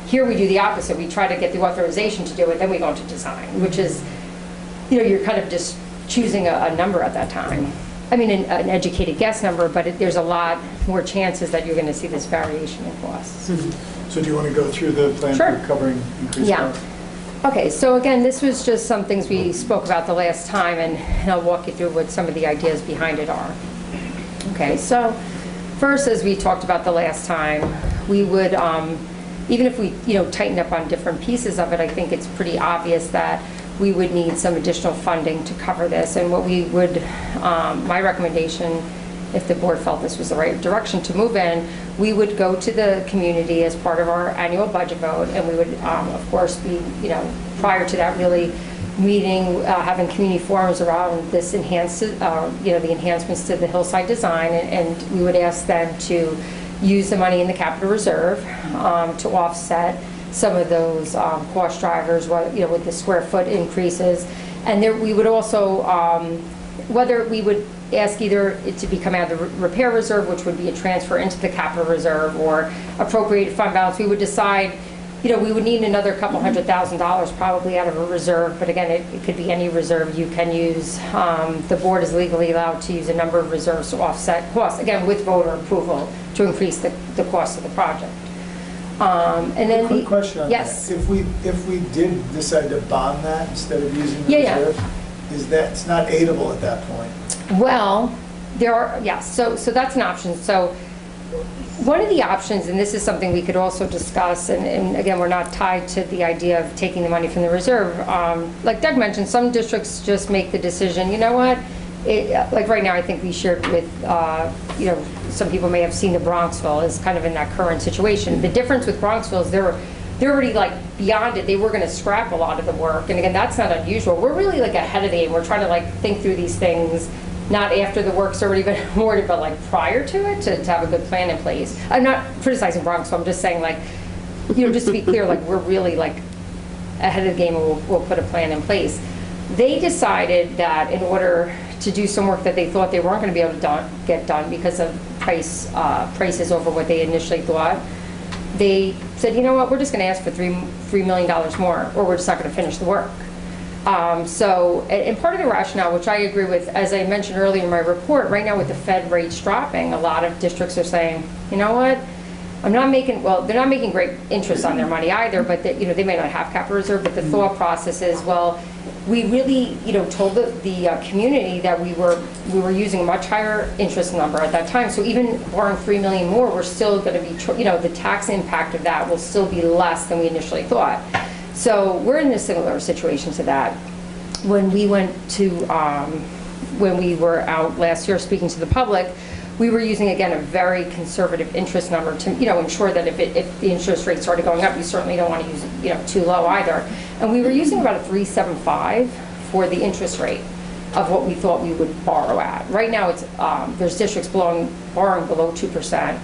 Here we do the opposite. We try to get the authorization to do it, then we go into design, which is, you're kind of just choosing a number at that time. I mean, an educated guess number, but there's a lot more chances that you're going to see this variation in costs. So do you want to go through the plan Sure. for covering increased costs? Okay, so again, this was just some things we spoke about the last time, and I'll walk you through what some of the ideas behind it are. Okay, so first, as we talked about the last time, we would, even if we tighten up on different pieces of it, I think it's pretty obvious that we would need some additional funding to cover this. And what we would, my recommendation, if the board felt this was the right direction to move in, we would go to the community as part of our annual budget vote, and we would, of course, be, prior to that, really meeting, having community forums around this enhanced, the enhancements to the hillside design, and we would ask them to use the money in the capital reserve to offset some of those cost drivers, with the square foot increases. And there, we would also, whether we would ask either it to become out of the repair reserve, which would be a transfer into the capital reserve, or appropriate fund balance, we would decide, we would need another couple $100,000 probably out of a reserve, but again, it could be any reserve you can use. The board is legally allowed to use a number of reserves to offset costs, again, with voter approval, to increase the cost of the project. And then Quick question on that. Yes. If we did decide to bond that instead of using the Yeah. reserve, is that, it's not aidable at that point? Well, there are, yes, so that's an option. So one of the options, and this is something we could also discuss, and again, we're not tied to the idea of taking the money from the reserve. Like Doug mentioned, some districts just make the decision, you know what, like right now, I think we shared with, some people may have seen the Bronxville is kind of in that current situation. The difference with Bronxville is they're already like beyond it. They were going to scrap a lot of the work, and again, that's not unusual. We're really like ahead of the game. We're trying to like think through these things, not after the work's already been awarded, but like prior to it, to have a good plan in place. I'm not criticizing Bronxville. I'm just saying, like, just to be clear, like we're really like ahead of the game, and we'll put a plan in place. They decided that in order to do some work that they thought they weren't going to be able to get done because of prices over what they initially thought, they said, you know what, we're just going to ask for $3 million more, or we're just not going to finish the work. And part of the rationale, which I agree with, as I mentioned earlier in my report, right now with the Fed rates dropping, a lot of districts are saying, you know what, they're not making great interest on their money either, but they may not have capital reserve, but the thought process is, well, we really, told the community that we were using a much higher interest number at that time. So even borrowing $3 million more, we're still going to be, the tax impact of that will still be less than we initially thought. So we're in a similar situation to that. When we went to, when we were out last year speaking to the public, we were using, again, a very conservative interest number to, ensure that if the interest rate started going up, you certainly don't want to use it, too low either. And we were using about a 3.75 for the interest rate of what we thought we would borrow at. Right now, it's there's districts borrowing below 2%,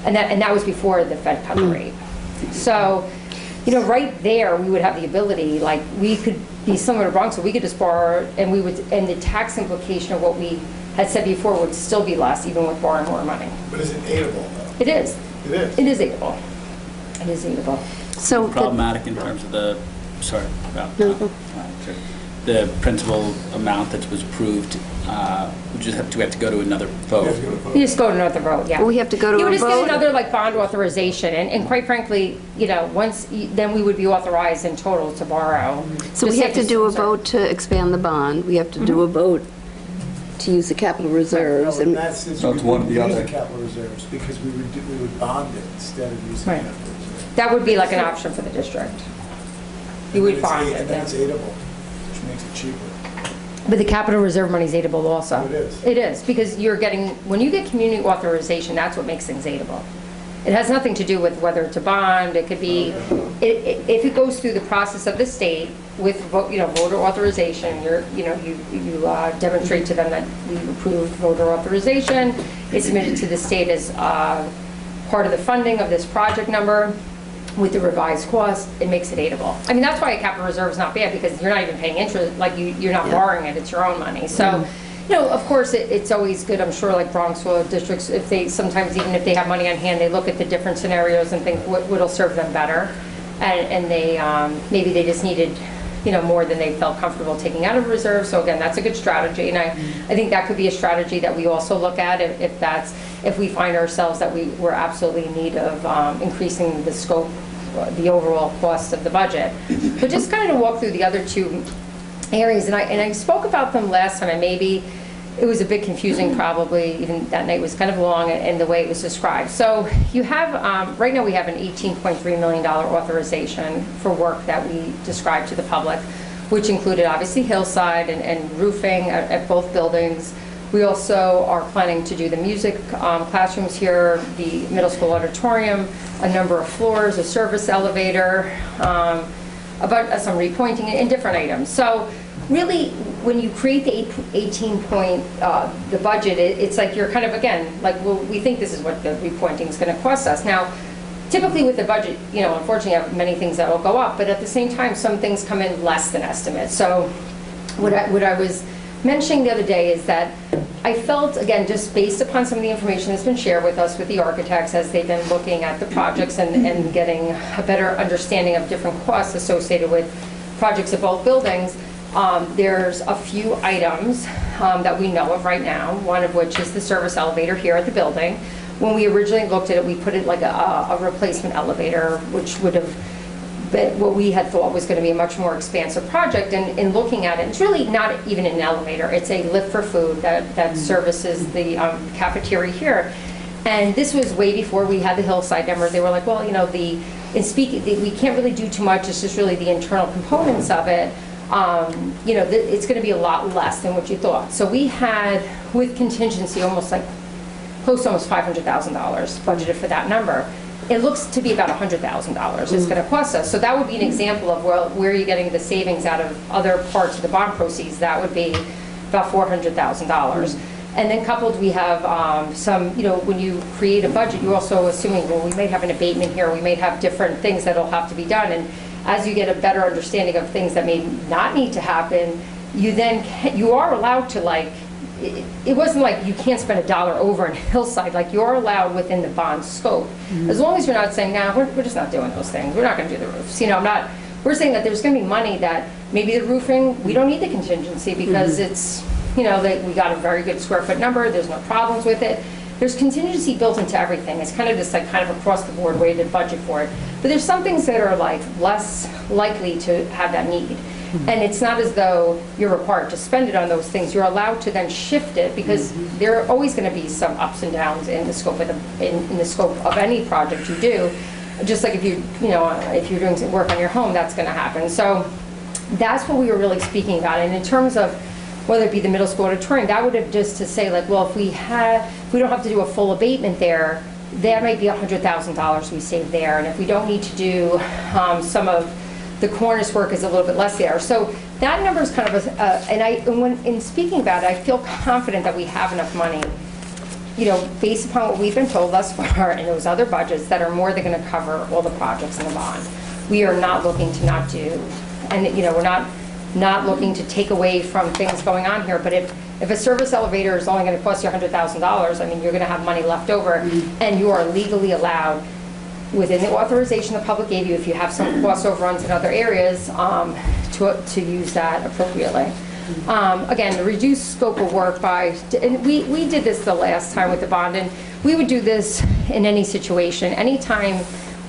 and that was before the Fed cut the rate. So, right there, we would have the ability, like, we could be similar to Bronx, so we could just borrow, and the tax implication of what we had said before would still be less, even with borrowing more money. But is it aidable, though? It is. It is? It is aidable. It is aidable. So Problematic in terms of the, the principal amount that was approved, we have to go to another vote. You just go to another vote, yeah. we have to go to You a would just get vote? another like bond authorization, and quite frankly, then we would be authorized in total to borrow. So we Just have to like do a this- vote to expand the bond. We have to do a vote to use the capital reserves. No, And that's, it's No, it's one or the use other. the capital reserves, because we would bond it instead of using Right. capital reserves. That would be like an option for the district. You would bond it, And then yeah. it's aidable, which makes it cheaper. But the capital reserve money is aidable also. It is. It is, because when you get community authorization, that's what makes things aidable. It has nothing to do with whether it's a bond, it could be, if it goes through the process of the state with, voter authorization, you demonstrate to them that we've approved voter authorization, it's submitted to the state as part of the funding of this project number, with the revised cost, it makes it aidable. I mean, that's why a capital reserve is not bad, because you're not even paying interest, like you're not borrowing it, it's your own money. So, of course, it's always good, I'm sure, like Bronxville districts, if they, sometimes even if they have money on hand, they look at the different scenarios and think what'll serve them better. And they, maybe they just needed, more than they felt comfortable taking out of reserve. So again, that's a good strategy. And I think that could be a strategy that we also look at if we find ourselves that we're absolutely in need of increasing the scope, the overall cost of the budget. But just kind of to walk through the other two areas, and I spoke about them last time, and maybe it was a bit confusing probably, even that night was kind of long in the way it was described. So you have, right now we have an $18.3 million authorization for work that we described to the public. which included obviously hillside and roofing at both buildings. We also are planning to do the music classrooms here, the middle school auditorium, a number of floors, a service elevator, about some repointing and different items. So really, when you create the 18-point, the budget, it's like you're kind of, again, like, well, we think this is what the repointing is going to cost us. Now, typically with the budget, unfortunately, I have many things that will go up, but at the same time, some things come in less than estimate. So what I was mentioning the other day is that I felt, again, just based upon some of the information that's been shared with us with the architects as they've been looking at the projects and getting a better understanding of different costs associated with projects at both buildings, there's a few items that we know of right now, one of which is the service elevator here at the building. When we originally looked at it, we put it like a replacement elevator, which would have been what we had thought was going to be a much more expansive project. And in looking at it, it's really not even an elevator. It's a lift for food that services the cafeteria here. And this was way before we had the hillside number. They were like, well, we can't really do too much. It's just really the internal components of it. It's going to be a lot less than what you thought. So we had, with contingency, close to almost $500,000 budgeted for that number. It looks to be about $100,000 it's going to cost us. So that would be an example of where you're getting the savings out of other parts of the bond proceeds. That would be about $400,000. And then coupled, we have some, when you create a budget, you're also assuming, well, we may have an abatement here, we may have different things that'll have to be done. And as you get a better understanding of things that may not need to happen, you are allowed to, it wasn't like you can't spend $1 over in hillside. Like, you're allowed within the bond scope, as long as you're not saying, nah, we're just not doing those things. We're not going to do the roofs. We're saying that there's going to be money that maybe the roofing, we don't need the contingency because it's, we got a very good square foot number. There's no problems with it. There's contingency built into everything. It's kind of just kind of across the board way to budget for it. But there's some things that are less likely to have that need. And it's not as though you're required to spend it on those things. You're allowed to then shift it because there are always going to be some ups and downs in the scope of in the scope of any project you do. Just like if you're doing some work on your home, that's going to happen. So that's what we were really speaking about. And in terms of whether it be the middle school auditorium, that would have just to say well, if we don't have to do a full abatement there, that might be $100,000 we save there. And if we don't need to do some of the cornice work is a little bit less there. So that number is kind of in speaking about it, I feel confident that we have enough money, based upon what we've been told thus far and those other budgets that are more than going to cover all the projects in the bond. We are not looking to not do, and we're not looking to take away from things going on here. But if a service elevator is only going to cost you $100,000, you're going to have money left over, and you are legally allowed, within the authorization the public gave you, if you have some cost overruns in other areas, to use that appropriately. Again, the reduced scope of work and we did this the last time with the bond, and we would do this in any situation. Anytime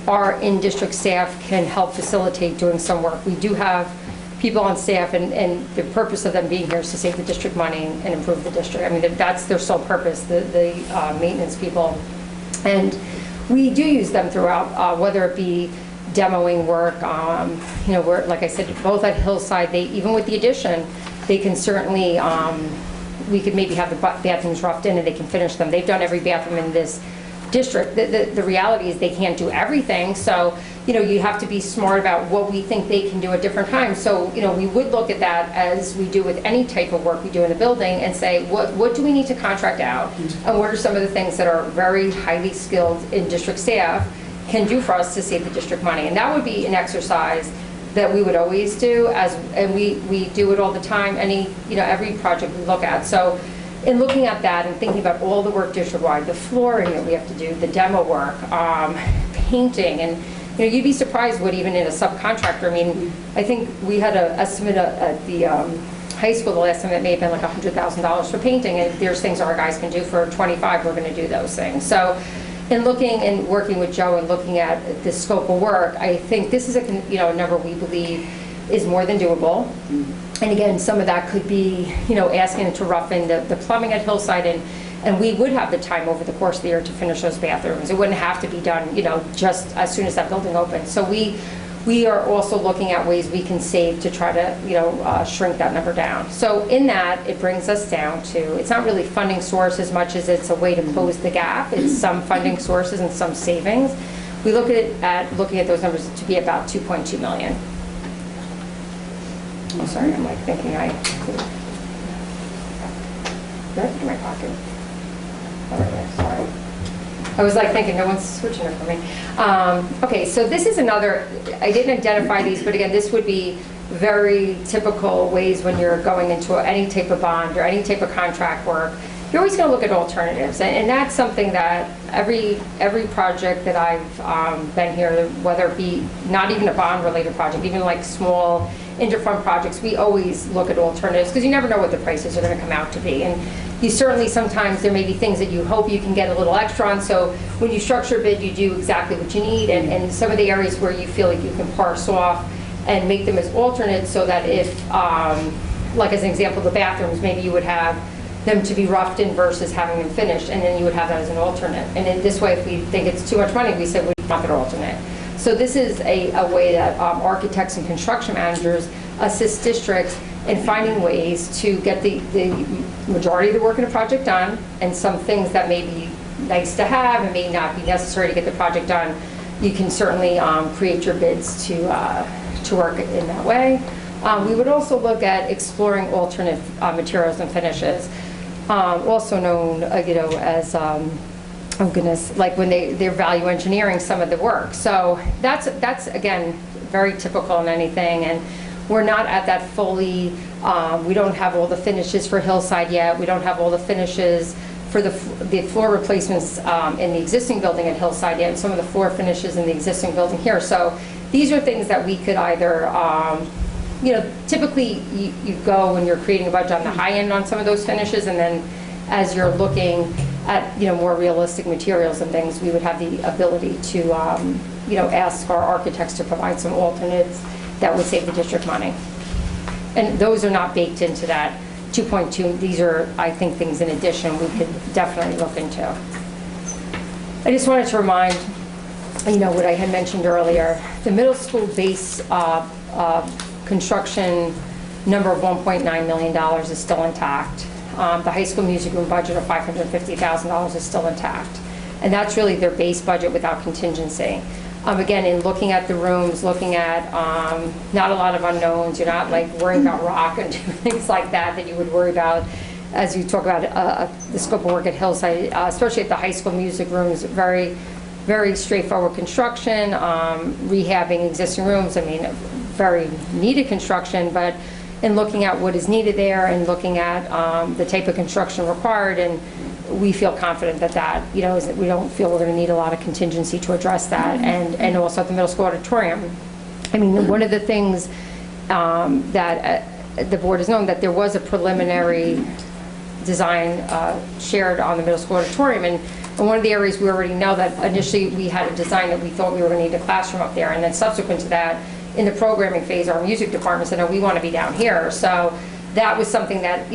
our in-district staff can help facilitate doing some work. We do have people on staff, and the purpose of them being here is to save the district money and improve the district. That's their sole purpose, the maintenance people. And we do use them throughout, whether it be demoing work, we're, like I said, both at Hillside, even with the addition, they can certainly, we could maybe have the bathrooms roughed in and they can finish them. They've done every bathroom in this district. The reality is they can't do everything, so you have to be smart about what we think they can do at different times. So we would look at that as we do with any type of work we do in a building and say, what do we need to contract out, and what are some of the things that are very highly skilled in district staff can do for us to save the district money. And that would be an exercise that we would always do, and we do it all the time, every project we look at. So in looking at that and thinking about all the work district-wide, the flooring that we have to do, the demo work, painting, and you'd be surprised what even in a subcontractor, I think we had an estimate at the high school, the last time it may have been like $100,000 for painting, and there's things our guys can do for 25, we're going to do those things. So in looking and working with Joe and looking at the scope of work, I think this is a number we believe is more than doable. And again, some of that could be, asking to rough in the plumbing at Hillside, and we would have the time over the course of the year to finish those bathrooms. It wouldn't have to be done, just as soon as that building opens. So we we are also looking at ways we can save to try to, shrink that number down. So in that, it brings us down to, it's not really funding source as much as it's a way to close the gap. It's some funding sources and some savings. We look looking at those numbers to be about 2.2 million. Oh, sorry, I'm like thinking I in my pocket. Oh, yeah, sorry. I was like thinking, no one's switching it for me. Okay, so this is another, I didn't identify these, but again, this would be very typical ways when you're going into any type of bond or any type of contract work. You're always going to look at alternatives, and that's something that every project that I've been here, whether it be not even a bond-related project, even like small interfund projects, we always look at alternatives because you never know what the prices are going to come out to be. And you certainly sometimes there may be things that you hope you can get a little extra on. So when you structure a bid, you do exactly what you need, and some of the areas where you feel like you can parse off and make them as alternates so that if, like as an example, the bathrooms, maybe you would have them to be roughed in versus having them finished, and then you would have that as an alternate. And in this way, if we think it's too much money, we say we want an alternate. So this is a way that architects and construction managers assist districts in finding ways to get the majority of the work in a project done, and some things that may be nice to have and may not be necessary to get the project done, you can certainly create your bids to work in that way. We would also look at exploring alternate materials and finishes, also known, as oh goodness, like when they're value engineering some of the work. So that's again very typical in anything, and we're not at that fully. We don't have all the finishes for Hillside yet. We don't have all the finishes for the floor replacements in the existing building at Hillside yet, and some of the floor finishes in the existing building here. So these are things that we could either. Typically you go when you're creating a budget on the high end on some of those finishes, and then as you're looking at more realistic materials and things, we would have the ability to ask our architects to provide some alternates that would save the district money. And those are not baked into that 2.2. These are, I think, things in addition we could definitely look into. I just wanted to remind, what I had mentioned earlier, the middle school base construction number of $1.9 million is still intact. The high school music room budget of $550,000 is still intact. And that's really their base budget without contingency. Again, in looking at the rooms, looking at not a lot of unknowns, you're not like worrying about rock and things like that you would worry about as you talk about the scope of work at Hillside, especially at the high school music rooms. Very, very straightforward construction, rehabbing existing rooms. I mean, very needed construction, but in looking at what is needed there and looking at the type of construction required, and we feel confident that we don't feel we're going to need a lot of contingency to address that. And also at the middle school auditorium, I mean, one of the things that the board has known that there was a preliminary design shared on the middle school auditorium, and one of the areas we already know that initially we had a design that we thought we were going to need a classroom up there, and then subsequent to that, in the programming phase, our music department said, no, we want to be down here. So that was something that,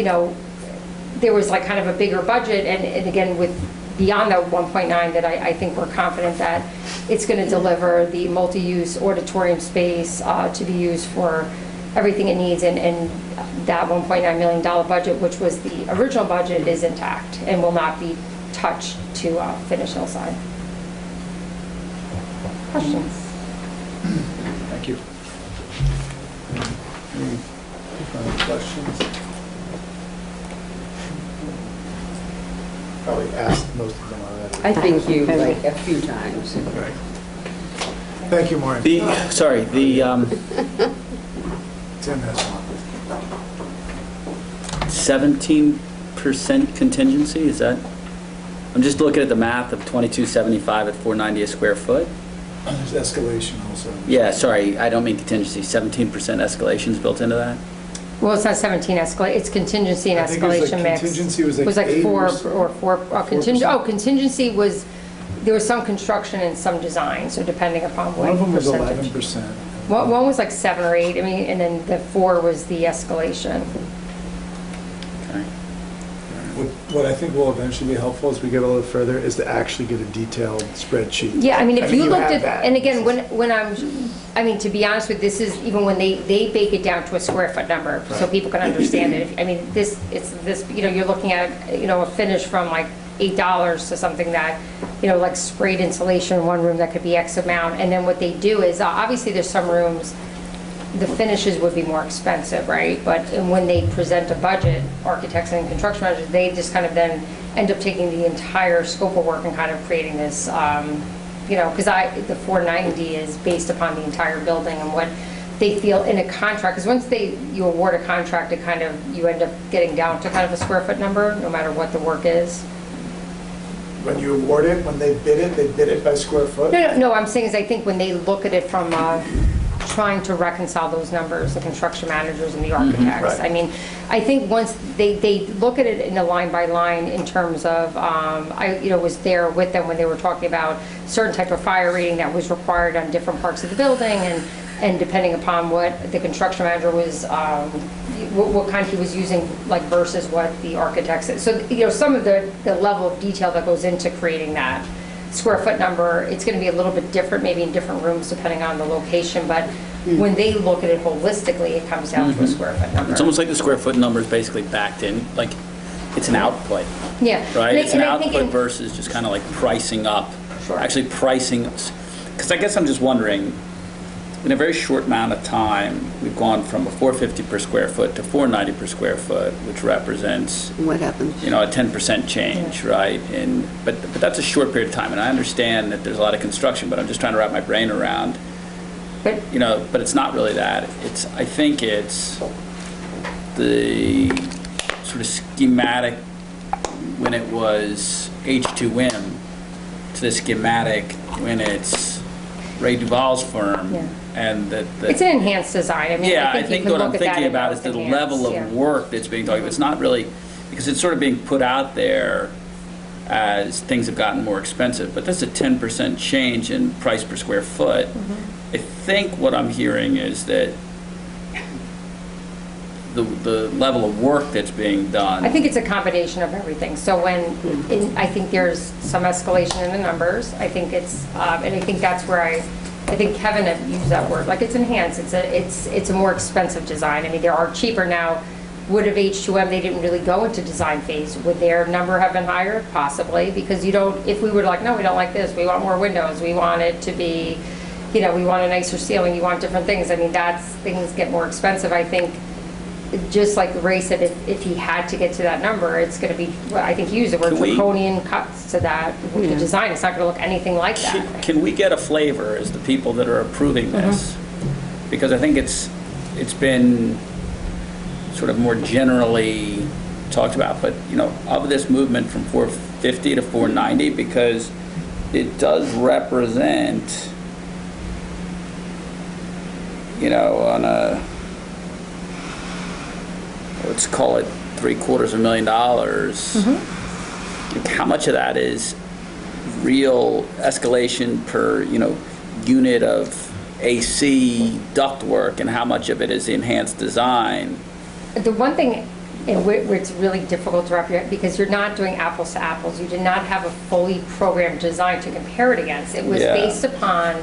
there was like kind of a bigger budget, and again, with beyond the 1.9, that I think we're confident that it's going to deliver the multi-use auditorium space to be used for everything it needs, and that $1.9 million budget, which was the original budget, is intact and will not be touched to finish Hillside. Questions? Thank you. Any final questions? Probably asked most of them already. I think you, like, a few times. Right. Thank you, Maureen. Tim Tim has one. 17% contingency, is that? I'm just looking at the math of 2275 at 490 a square foot. There's escalation also. Yeah, sorry, I don't mean contingency. 17% escalations built into that? Well, it's not 17 escalate, it's contingency and I think it was escalation like mix. contingency was like 4 8%. or 4, contingency was, there was some construction and some design, so depending upon what One of them was percentage. 11%. One was like 7 or 8, and then the 4 was the escalation. Okay. Would what I think will eventually be helpful as we get a little further is to actually get a detailed spreadsheet. Yeah, I mean, if you looked have at, that. and again, I mean, to be honest with you, this is even when they bake it down to a square foot number, so people can understand it. I mean, you're looking at, a finish from like $8 to something that, like sprayed insulation in one room that could be X amount. And then what they do is, obviously there's some rooms, the finishes would be more expensive, right? But when they present a budget, architects and construction managers, they just kind of then end up taking the entire scope of work and kind of creating this, because the 490 is based upon the entire building and what they feel in a contract. Because once you award a contract, you end up getting down to kind of a square foot number, no matter what the work is. When you award it, when they bid it by square foot? No, I'm saying is I think when they look at it from trying to reconcile those numbers, the construction managers and the architects. Right. I mean, I think once they look at it in a line by line in terms of, I was there with them when they were talking about certain type of fire rating that was required on different parts of the building, and depending upon what the construction manager was, what kind he was using, like versus what the architects said. So, some of the level of detail that goes into creating that square foot number, it's going to be a little bit different, maybe in different rooms depending on the location, but when they look at it holistically, it comes down to a square foot number. It's almost like the square foot number is basically backed in, like it's an output, Yeah. right? And It's an I think output versus just kind of like pricing up. Sure. Actually pricing, because I guess I'm just wondering, in a very short amount of time, we've gone from a 450 per square foot to 490 per square foot, which represents, What happens? a 10% change, right? But that's a short period of time, and I understand that there's a lot of construction, but I'm just trying to wrap my brain around, But but it's not really that. I think it's the sort of schematic when it was H2M to the schematic when it's Ray Duvall's firm, Yeah. and that. it's an enhanced design. I mean, Yeah, I I think think you can what I'm look at that thinking and about know is the it's enhanced, level yeah. of work that's being talked about. It's not really, because it's sort of being put out there as things have gotten more expensive, but that's a 10% change in price per square foot. I think what I'm hearing is that the level of work that's being done. I think it's a combination of everything. So I think there's some escalation in the numbers. I think it's, and I think that's where I think Kevin had used that word, like it's enhanced. It's a more expensive design. I mean, there are cheaper now. Would have H2M, they didn't really go into design phase. Would their number have been higher? Possibly, because if we were like, no, we don't like this, we want more windows, we want it to be, we want a nicer ceiling, you want different things. I mean, things get more expensive. I think, just like Ray said, if he had to get to that number, it's going to be, I think you used the word Can we- draconian cuts to that with the design. It's not going to look anything like that. Can we get a flavor as the people that are approving this? Because I think it's been sort of more generally talked about, but, of this movement from 450 to 490, because it does represent, on a, let's call it $750,000. How much of that is real escalation per, unit of AC ductwork, and how much of it is the enhanced design? The one thing where it's really difficult to wrap your head, because you're not doing apples to apples. You did not have a fully programmed design to compare it against. It was based upon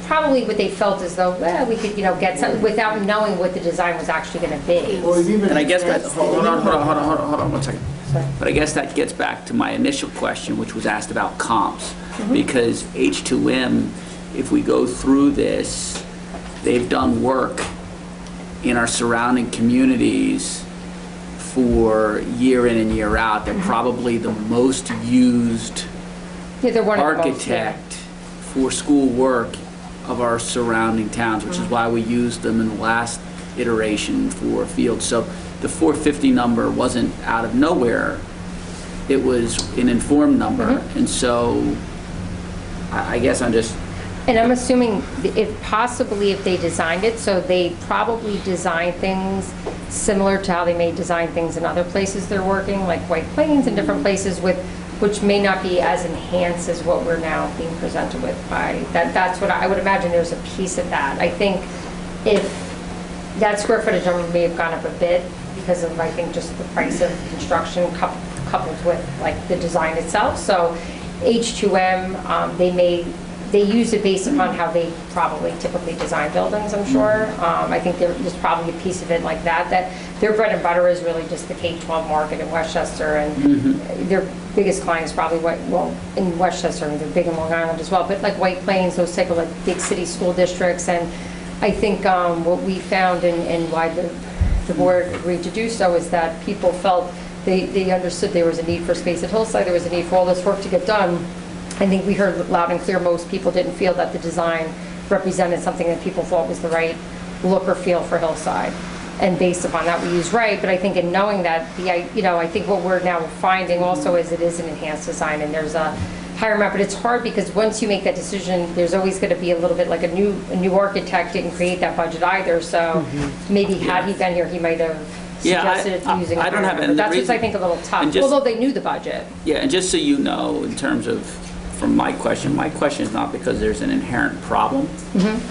probably what they felt as though, we could, get something without knowing what the design was actually going to be. And I guess that, hold on 1 second. But I guess that gets back to my initial question, which was asked about comps. Because H2M, if we go through this, they've done work in our surrounding communities for year in and year out. They're probably the most used They're one of the most, architect for school work of our surrounding towns, which is why we used them in the last iteration for fields. So the 450 number wasn't out of nowhere. It was an informed number. And so I guess I'm just... And I'm assuming if they designed it, so they probably designed things similar to how they may design things in other places they're working, like White Plains and different places which may not be as enhanced as what we're now being presented with by, that's what I would imagine. There's a piece of that. I think if that square footage number may have gone up a bit, because of, I think, just the price of construction coupled with like the design itself. So H2M, they use it based upon how they probably typically design buildings, I'm sure. I think there's probably a piece of it like that their bread and butter is really just the K-12 market in Westchester, and their biggest client is probably, in Westchester, and they're big in Long Island as well, but like White Plains, those type of like big city school districts. And I think what we found and why the board agreed to do so is that people felt they understood there was a need for space at Hillside, there was a need for all this work to get done. I think we heard loud and clear most people didn't feel that the design represented something that people thought was the right look or feel for Hillside. And based upon that, we used right. But I think in knowing that, I think what we're now finding also is it is an enhanced design, and there's a higher amount. But it's hard because once you make that decision, there's always going to be a little bit like a new architect didn't create that budget either. So maybe had he been here, he might have suggested using. I don't have it. That's what's I think a little tough. Although they knew the budget. Yeah, and just so you know, in terms of from my question is not because there's an inherent problem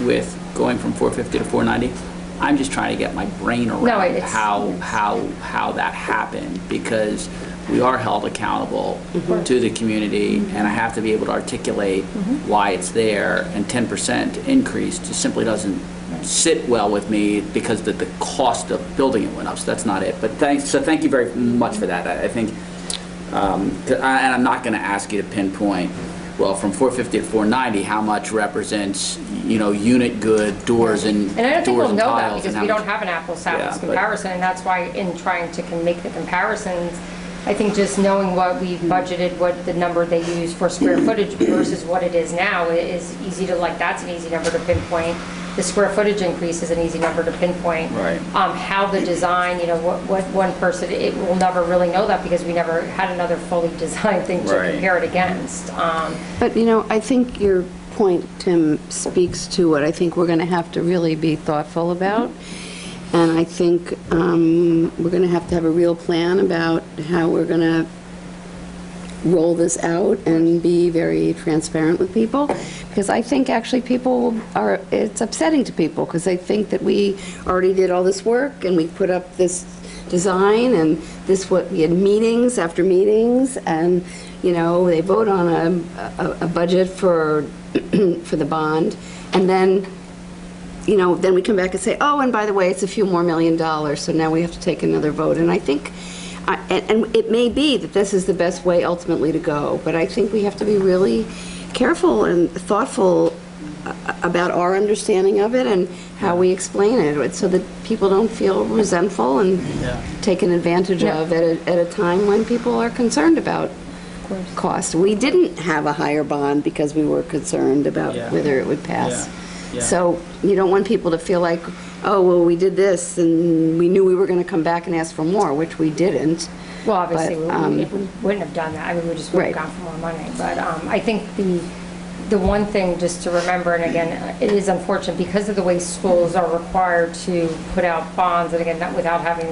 with going from 450 to 490. I'm just trying to get my brain around how that happened, because we are held accountable to the community, and I have to be able to articulate why it's there, and 10% increase just simply doesn't sit well with me because the cost of building it went up. So that's not it. But thank you very much for that. I think, and I'm not going to ask you to pinpoint, well, from 450 to 490, how much represents, unit good, doors and I don't think we'll know that tiles, because and we how don't much- have an apples-to-apples Yeah, comparison, and that's why in trying to make the comparisons, I think just knowing what we budgeted, what the number they use for square footage versus what it is now is easy to, that's an easy number to pinpoint. The square footage increase is an easy number to pinpoint. Right. How the design, what one person, it will never really know that because we never had another fully designed thing to Right. compare it against. But, I think your point, Tim, speaks to what I think we're going to have to really be thoughtful about. And I think we're going to have a real plan about how we're going to roll this out and be very transparent with people. Because I think actually it's upsetting to people because they think that we already did all this work and we put up this design and we had meetings after meetings, and, they vote on a budget for the bond, and then then we come back and say, oh, and by the way, it's a few more $1 million, so now we have to take another vote. And I think, and it may be that this is the best way ultimately to go, but I think we have to be really careful and thoughtful about our understanding of it and how we explain it, so that people don't feel resentful and taken advantage of at a time when people are concerned about cost. We didn't have a higher bond because we were concerned about whether it would pass. Yeah. So you don't want people to feel like, oh, well, we did this and we knew we were going to come back and ask for more, which we didn't. Well, obviously, But, we wouldn't have done that. I mean, we just would have Right. gone for more money. But I think the one thing just to remember, and again, it is unfortunate because of the way schools are required to put out bonds, and again, not without having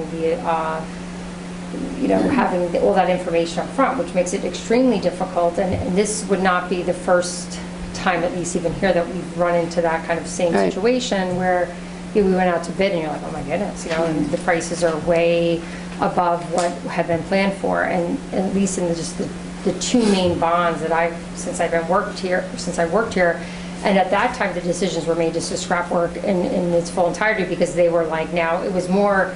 having all that information up front, which makes it extremely difficult. And this would not be the first time, at least even here, that we've run into that kind of same Right. situation where we went out to bid and you're like, oh my goodness, and the prices are way above what had been planned for. And at least in the two main bonds that since I worked here, and at that time the decisions were made just to scrap work in its full entirety because they were now it was more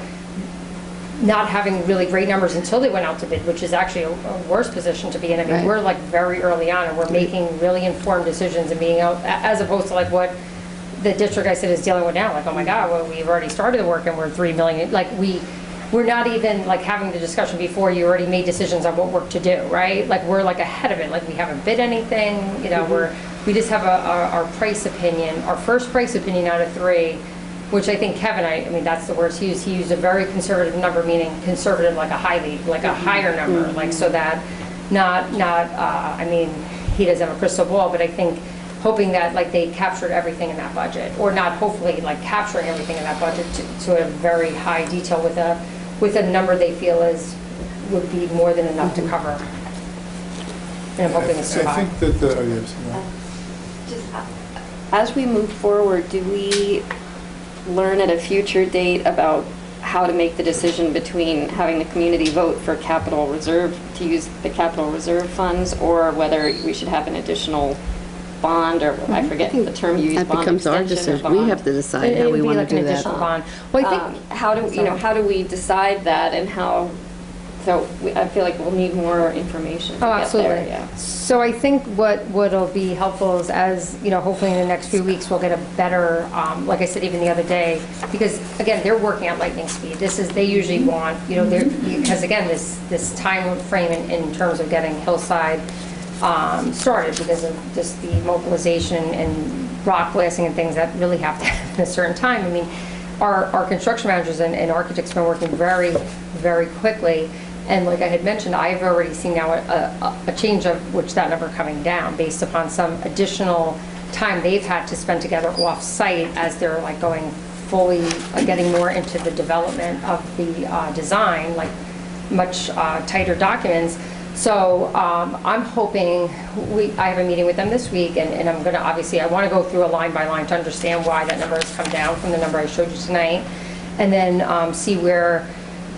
not having really great numbers until they went out to bid, which is actually a worse position to be in. I mean, Right. we're very early on and we're making really informed decisions and being out, as opposed to what the district I said is dealing with now. Oh my God, well, we've already started the work and we're 3 million. We're not even having the discussion before you already made decisions on what work to do, right? We're ahead of it. We haven't bid anything, we just have our price opinion, our first price opinion out of 3, which I think Kevin, I mean, that's the words he used. He used a very conservative number, meaning conservative, a higher number, so that I mean, he doesn't have a crystal ball, but I think hoping that they captured everything in that budget, or not hopefully capturing everything in that budget to a very high detail with a number they feel would be more than enough to cover. And I'm hoping it's too high. I think that Just as we move forward, do we learn at a future date about how to make the decision between having the community vote for capital reserve, to use the capital reserve funds, or whether we should have an additional bond, or I forget the term you use, That bond becomes our extension or decision. We bond. have to decide how we want to do It would be like an that. additional bond. Well, I think, how do we decide that, and how, so I feel like we'll need more information to Oh, get there, absolutely. yeah. So I think what'll be helpful is, as, hopefully in the next few weeks, we'll get a better, like I said even the other day, because again, they're working at lightning speed. They usually want, because again, this time frame in terms of getting Hillside started, because of just the mobilization and rock blasting and things that really have to happen at a certain time. I mean, our construction managers and architects have been working very, very quickly. And like I had mentioned, I've already seen now a change of which that number coming down based upon some additional time they've had to spend together off-site as they're like going fully, getting more into the development of the design, like much tighter documents. So I'm hoping, I have a meeting with them this week, and I'm going to, obviously, I want to go through a line by line to understand why that number has come down from the number I showed you tonight, and then see where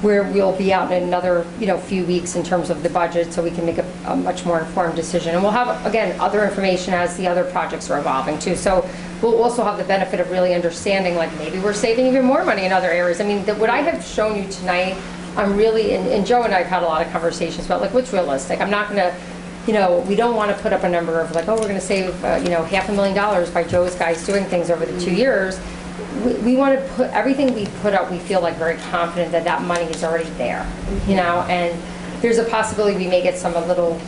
we'll be out in another, few weeks in terms of the budget, so we can make a much more informed decision. And we'll have, again, other information as the other projects are evolving too. So we'll also have the benefit of really understanding, like maybe we're saving even more money in other areas. I mean, what I have shown you tonight, I'm really, and Joe and I have had a lot of conversations about like what's realistic. I'm not going to, we don't want to put up a number of like, oh, we're going to save, $500,000 by Joe's guys doing things over the 2 years. We want to put, everything we put up, we feel like very confident that money is already there, and there's a possibility we may get a little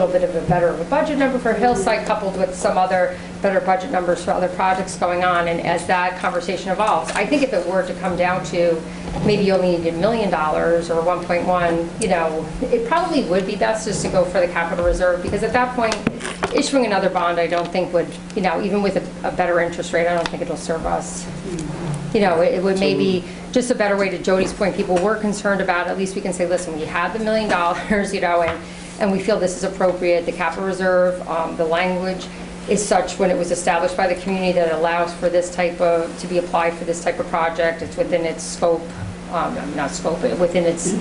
bit of a better budget number for Hillside coupled with some other better budget numbers for other projects going on. And as that conversation evolves, I think if it were to come down to maybe you only need $1 million or 1.1, it probably would be best just to go for the capital reserve, because at that point, issuing another bond, I don't think would, even with a better interest rate, I don't think it'll serve us. It would maybe just a better way, to Jody's point, people were concerned about, at least we can say, listen, we had the $1 million, and we feel this is appropriate. The capital reserve, the language is such when it was established by the community that it allows for this type of, to be applied for this type of project. It's within its scope, not scope, but within its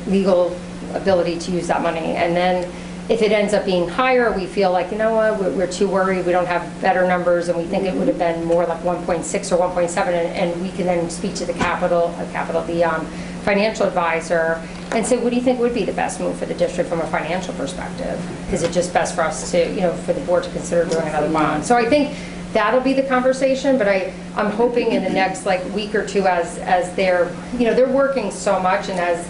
legal ability to use that money. And then if it ends up being higher, we feel like, we're too worried, we don't have better numbers, and we think it would have been more like 1.6 or 1.7, and we can then speak to the the financial advisor and say, what do you think would be the best move for the district from a financial perspective? Is it just best for us to, for the board to consider doing another bond? So I think that'll be the conversation, but I'm hoping in the next week or two, as they're, they're working so much, and as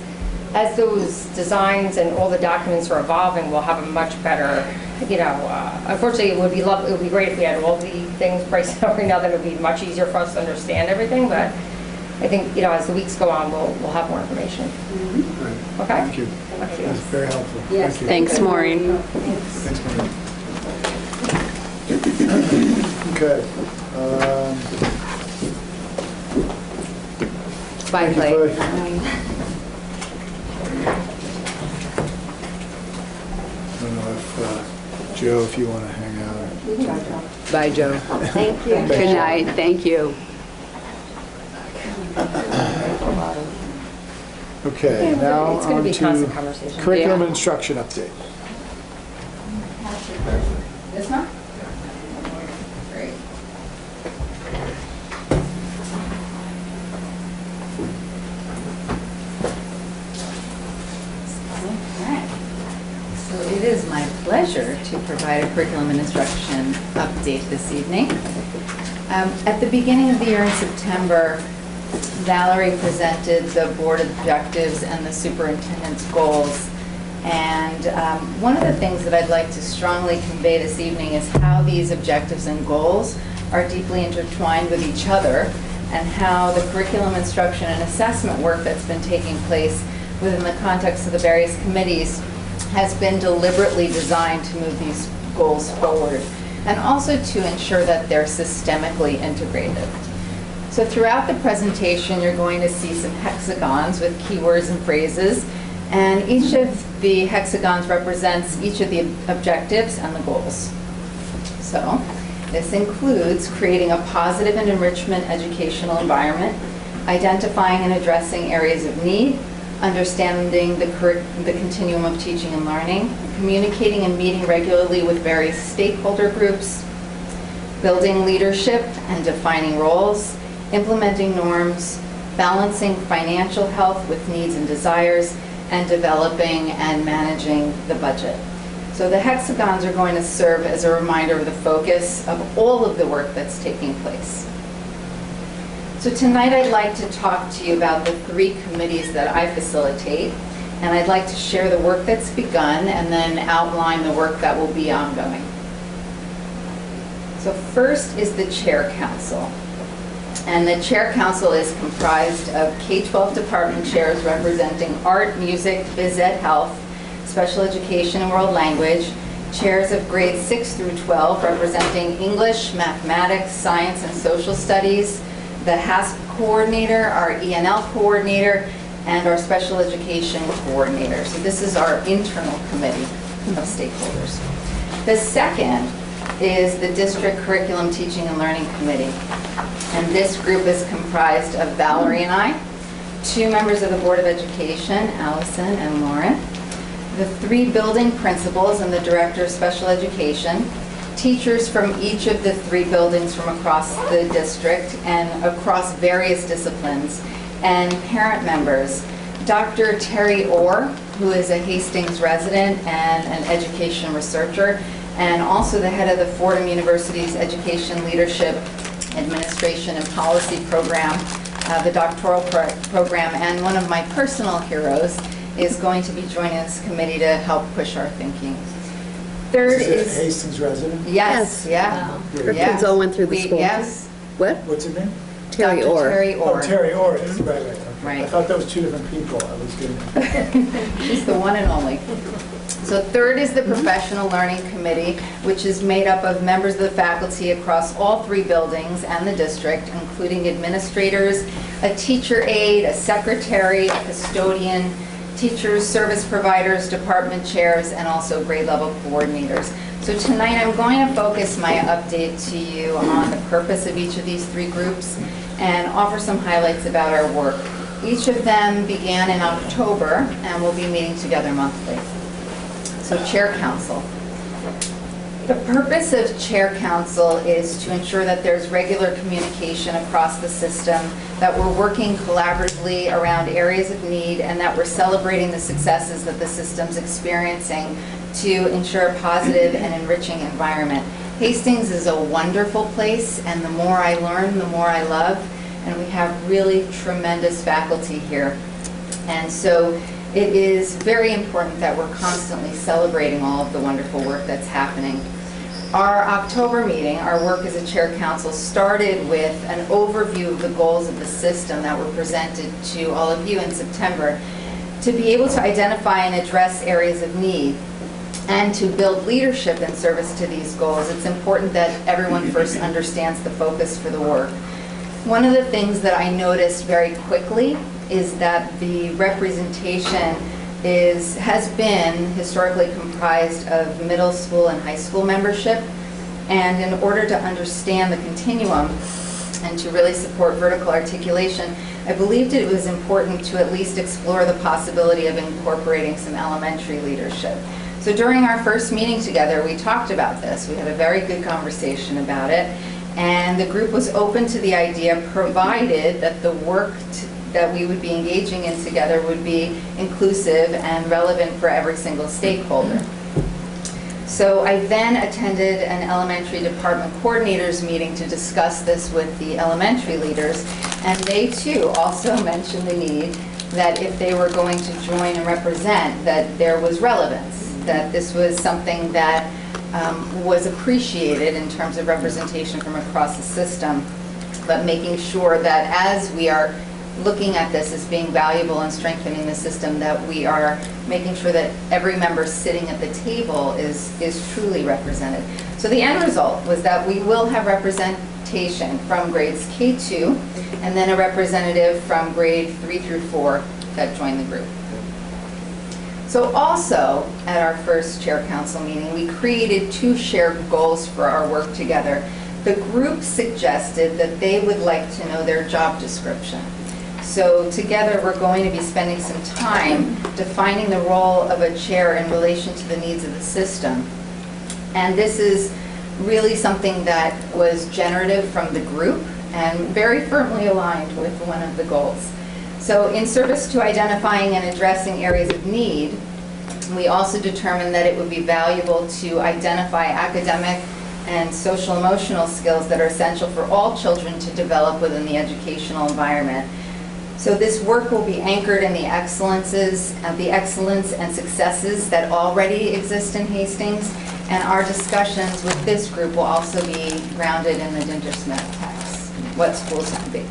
those designs and all the documents are evolving, we'll have a much better, unfortunately, it would be great if we had all the things priced out right now, then it would be much easier for us to understand everything, but I think, as the weeks go on, we'll have more information. Right. Okay? Thank you. That's very helpful. Yes. Thank you. Thanks, Maureen. Thanks, Maureen. Okay. Bye, Thank you, Clay. Clay. I don't know if, Joe, if you want to hang out. Bye, Joe. Thank you. Good night, thank you. Okay, now It's going to on be a constant to conversation. curriculum and instruction update. This one? Great. Alright. So it is my pleasure to provide a curriculum and instruction update this evening. At the beginning of the year in September, Valerie presented the board objectives and the superintendent's goals. And one of the things that I'd like to strongly convey this evening is how these objectives and goals are deeply intertwined with each other, and how the curriculum, instruction, and assessment work that's been taking place within the context of the various committees has been deliberately designed to move these goals forward, and also to ensure that they're systemically integrated. So throughout the presentation, you're going to see some hexagons with keywords and phrases, and each of the hexagons represents each of the objectives and the goals. So this includes creating a positive and enrichment educational environment, identifying and addressing areas of need, understanding the continuum of teaching and learning, communicating and meeting regularly with various stakeholder groups, building leadership and defining roles, implementing norms, balancing financial health with needs and desires, and developing and managing the budget. So the hexagons are going to serve as a reminder of the focus of all of the work that's taking place. So tonight I'd like to talk to you about the 3 committees that I facilitate, and I'd like to share the work that's begun and then outline the work that will be ongoing. So first is the Chair Council. And the Chair Council is comprised of K-12 department chairs representing art, music, phys ed, health, special education, and world language, chairs of grades 6 through 12 representing English, mathematics, science, and social studies, the HASP coordinator, our ENL coordinator, and our special education coordinator. So this is our internal committee of stakeholders. The second is the District Curriculum Teaching and Learning Committee. And this group is comprised of Valerie and I, 2 members of the Board of Education, Allison and Lauren, the 3 building principals and the Director of Special Education, teachers from each of the 3 buildings from across the district and across various disciplines, and parent members. Dr. Terry Orr, who is a Hastings resident and an education researcher, and also the head of the Fordham University's Education Leadership Administration and Policy Program, the doctoral program, and one of my personal heroes is going to be joining this committee to help push our thinking. Third Is is... it Hastings resident? Yes, yeah. Her kids all went through the school. Yes. What? What's her name? Terry Dr. Orr. Terry Orr. Oh, Terry Orr is, right. Okay. Right. I thought that was 2 different people. I was getting... She's the one and only. So third is the Professional Learning Committee, which is made up of members of the faculty across all 3 buildings and the district, including administrators, a teacher aide, a secretary, a custodian, teachers, service providers, department chairs, and also grade level coordinators. So tonight I'm going to focus my update to you on the purpose of each of these 3 groups and offer some highlights about our work. Each of them began in October and will be meeting together monthly. So Chair Council. The purpose of Chair Council is to ensure that there's regular communication across the system, that we're working collaboratively around areas of need, and that we're celebrating the successes that the system's experiencing to ensure a positive and enriching environment. Hastings is a wonderful place, and the more I learn, the more I love, and we have really tremendous faculty here. And so it is very important that we're constantly celebrating all of the wonderful work that's happening. Our October meeting, our work as a Chair Council, started with an overview of the goals of the system that were presented to all of you in September to be able to identify and address areas of need and to build leadership in service to these goals. It's important that everyone first understands the focus for the work. One of the things that I noticed very quickly is that the representation has been historically comprised of middle school and high school membership, and in order to understand the continuum and to really support vertical articulation, I believed it was important to at least explore the possibility of incorporating some elementary leadership. So during our first meeting together, we talked about this. We had a very good conversation about it, and the group was open to the idea provided that the work that we would be engaging in together would be inclusive and relevant for every single stakeholder. So I then attended an elementary department coordinators meeting to discuss this with the elementary leaders, and they too also mentioned the need that if they were going to join and represent, that there was relevance, that this was something that was appreciated in terms of representation from across the system, but making sure that as we are looking at this as being valuable and strengthening the system, that we are making sure that every member sitting at the table is truly represented. So the end result was that we will have representation from grades K2 and then a representative from grade 3 through 4 that joined the group. So also at our first Chair Council meeting, we created 2 shared goals for our work together. The group suggested that they would like to know their job description. So together, we're going to be spending some time defining the role of a chair in relation to the needs of the system. And this is really something that was generative from the group and very firmly aligned with one of the goals. So in service to identifying and addressing areas of need, we also determined that it would be valuable to identify academic and social emotional skills that are essential for all children to develop within the educational environment. So this work will be anchored in the excellence and successes that already exist in Hastings, and our discussions with this group will also be grounded in the Dintersmith text, what schools can be.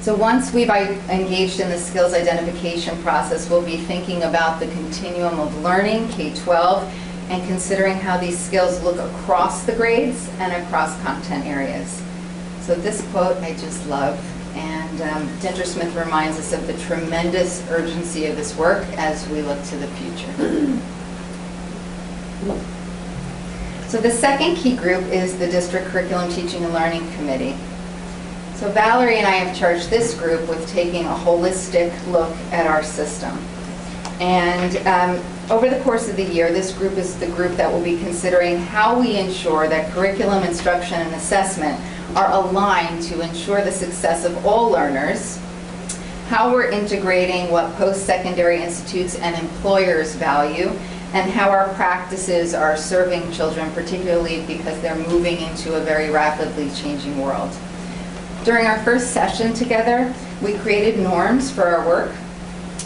So once we've engaged in the skills identification process, we'll be thinking about the continuum of learning, K-12, and considering how these skills look across the grades and across content areas. So this quote I just love, and Dintersmith reminds us of the tremendous urgency of this work as we look to the future. So the second key group is the District Curriculum Teaching and Learning Committee. So Valerie and I have charged this group with taking a holistic look at our system. And over the course of the year, this group is the group that will be considering how we ensure that curriculum, instruction, and assessment are aligned to ensure the success of all learners, how we're integrating what post-secondary institutes and employers value, and how our practices are serving children, particularly because they're moving into a very rapidly changing world. During our first session together, we created norms for our work.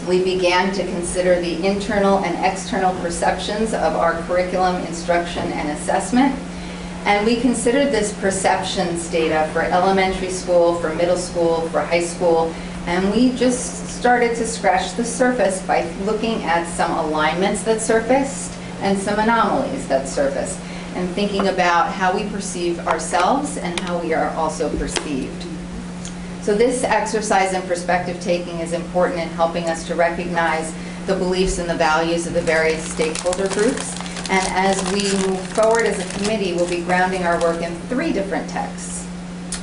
We began to consider the internal and external perceptions of our curriculum, instruction, and assessment. And we considered this perceptions data for elementary school, for middle school, for high school, and we just started to scratch the surface by looking at some alignments that surfaced and some anomalies that surfaced, and thinking about how we perceive ourselves and how we are also perceived. So this exercise in perspective taking is important in helping us to recognize the beliefs and the values of the various stakeholder groups. And as we move forward as a committee, we'll be grounding our work in 3 different texts.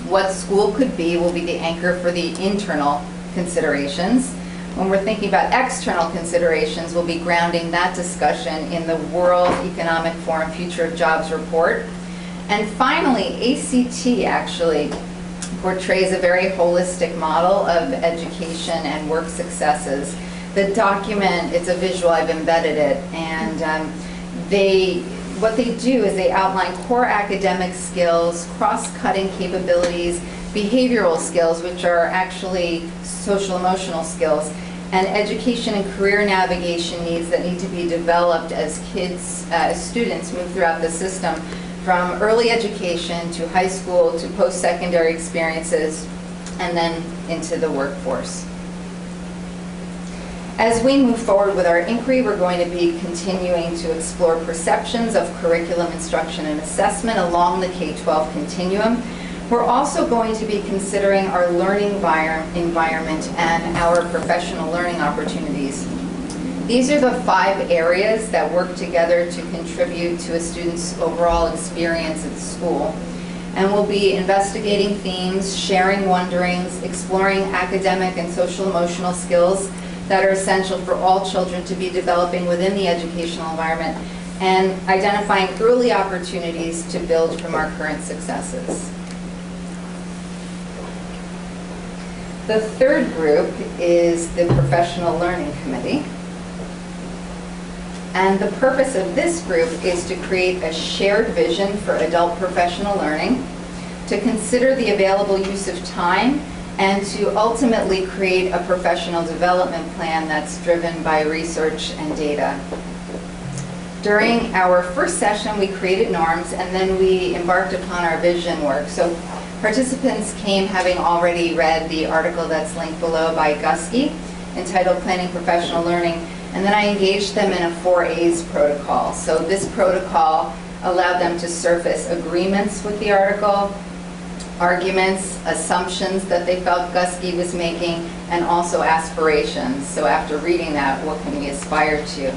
What school could be will be the anchor for the internal considerations. When we're thinking about external considerations, we'll be grounding that discussion in the World Economic Forum Future of Jobs report. And finally, ACT actually portrays a very holistic model of education and work successes. The document, it's a visual, I've embedded it, and what they do is they outline core academic skills, cross-cutting capabilities, behavioral skills, which are actually social-emotional skills, and education and career navigation needs that need to be developed as students move throughout the system, from early education to high school to post-secondary experiences, and then into the workforce. As we move forward with our inquiry, we're going to be continuing to explore perceptions of curriculum, instruction, and assessment along the K-12 continuum. We're also going to be considering our learning environment and our professional learning opportunities. These are the 5 areas that work together to contribute to a student's overall experience at school. And we'll be investigating themes, sharing wonderings, exploring academic and social-emotional skills that are essential for all children to be developing within the educational environment, and identifying early opportunities to build from our current successes. The third group is the Professional Learning Committee. And the purpose of this group is to create a shared vision for adult professional learning, to consider the available use of time, and to ultimately create a professional development plan that's driven by research and data. During our first session, we created norms, and then we embarked upon our vision work. So participants came having already read the article that's linked below by Gusky, entitled Planning Professional Learning, and then I engaged them in a 4A's protocol. So this protocol allowed them to surface agreements with the article, arguments, assumptions that they felt Gusky was making, and also aspirations. So after reading that, what can we aspire to?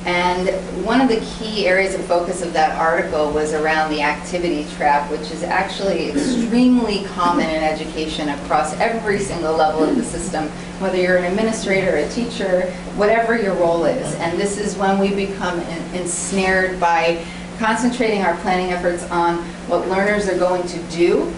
And one of the key areas of focus of that article was around the activity trap, which is actually extremely common in education across every single level of the system, whether you're an administrator, a teacher, whatever your role is. And this is when we become ensnared by concentrating our planning efforts on what learners are going to do,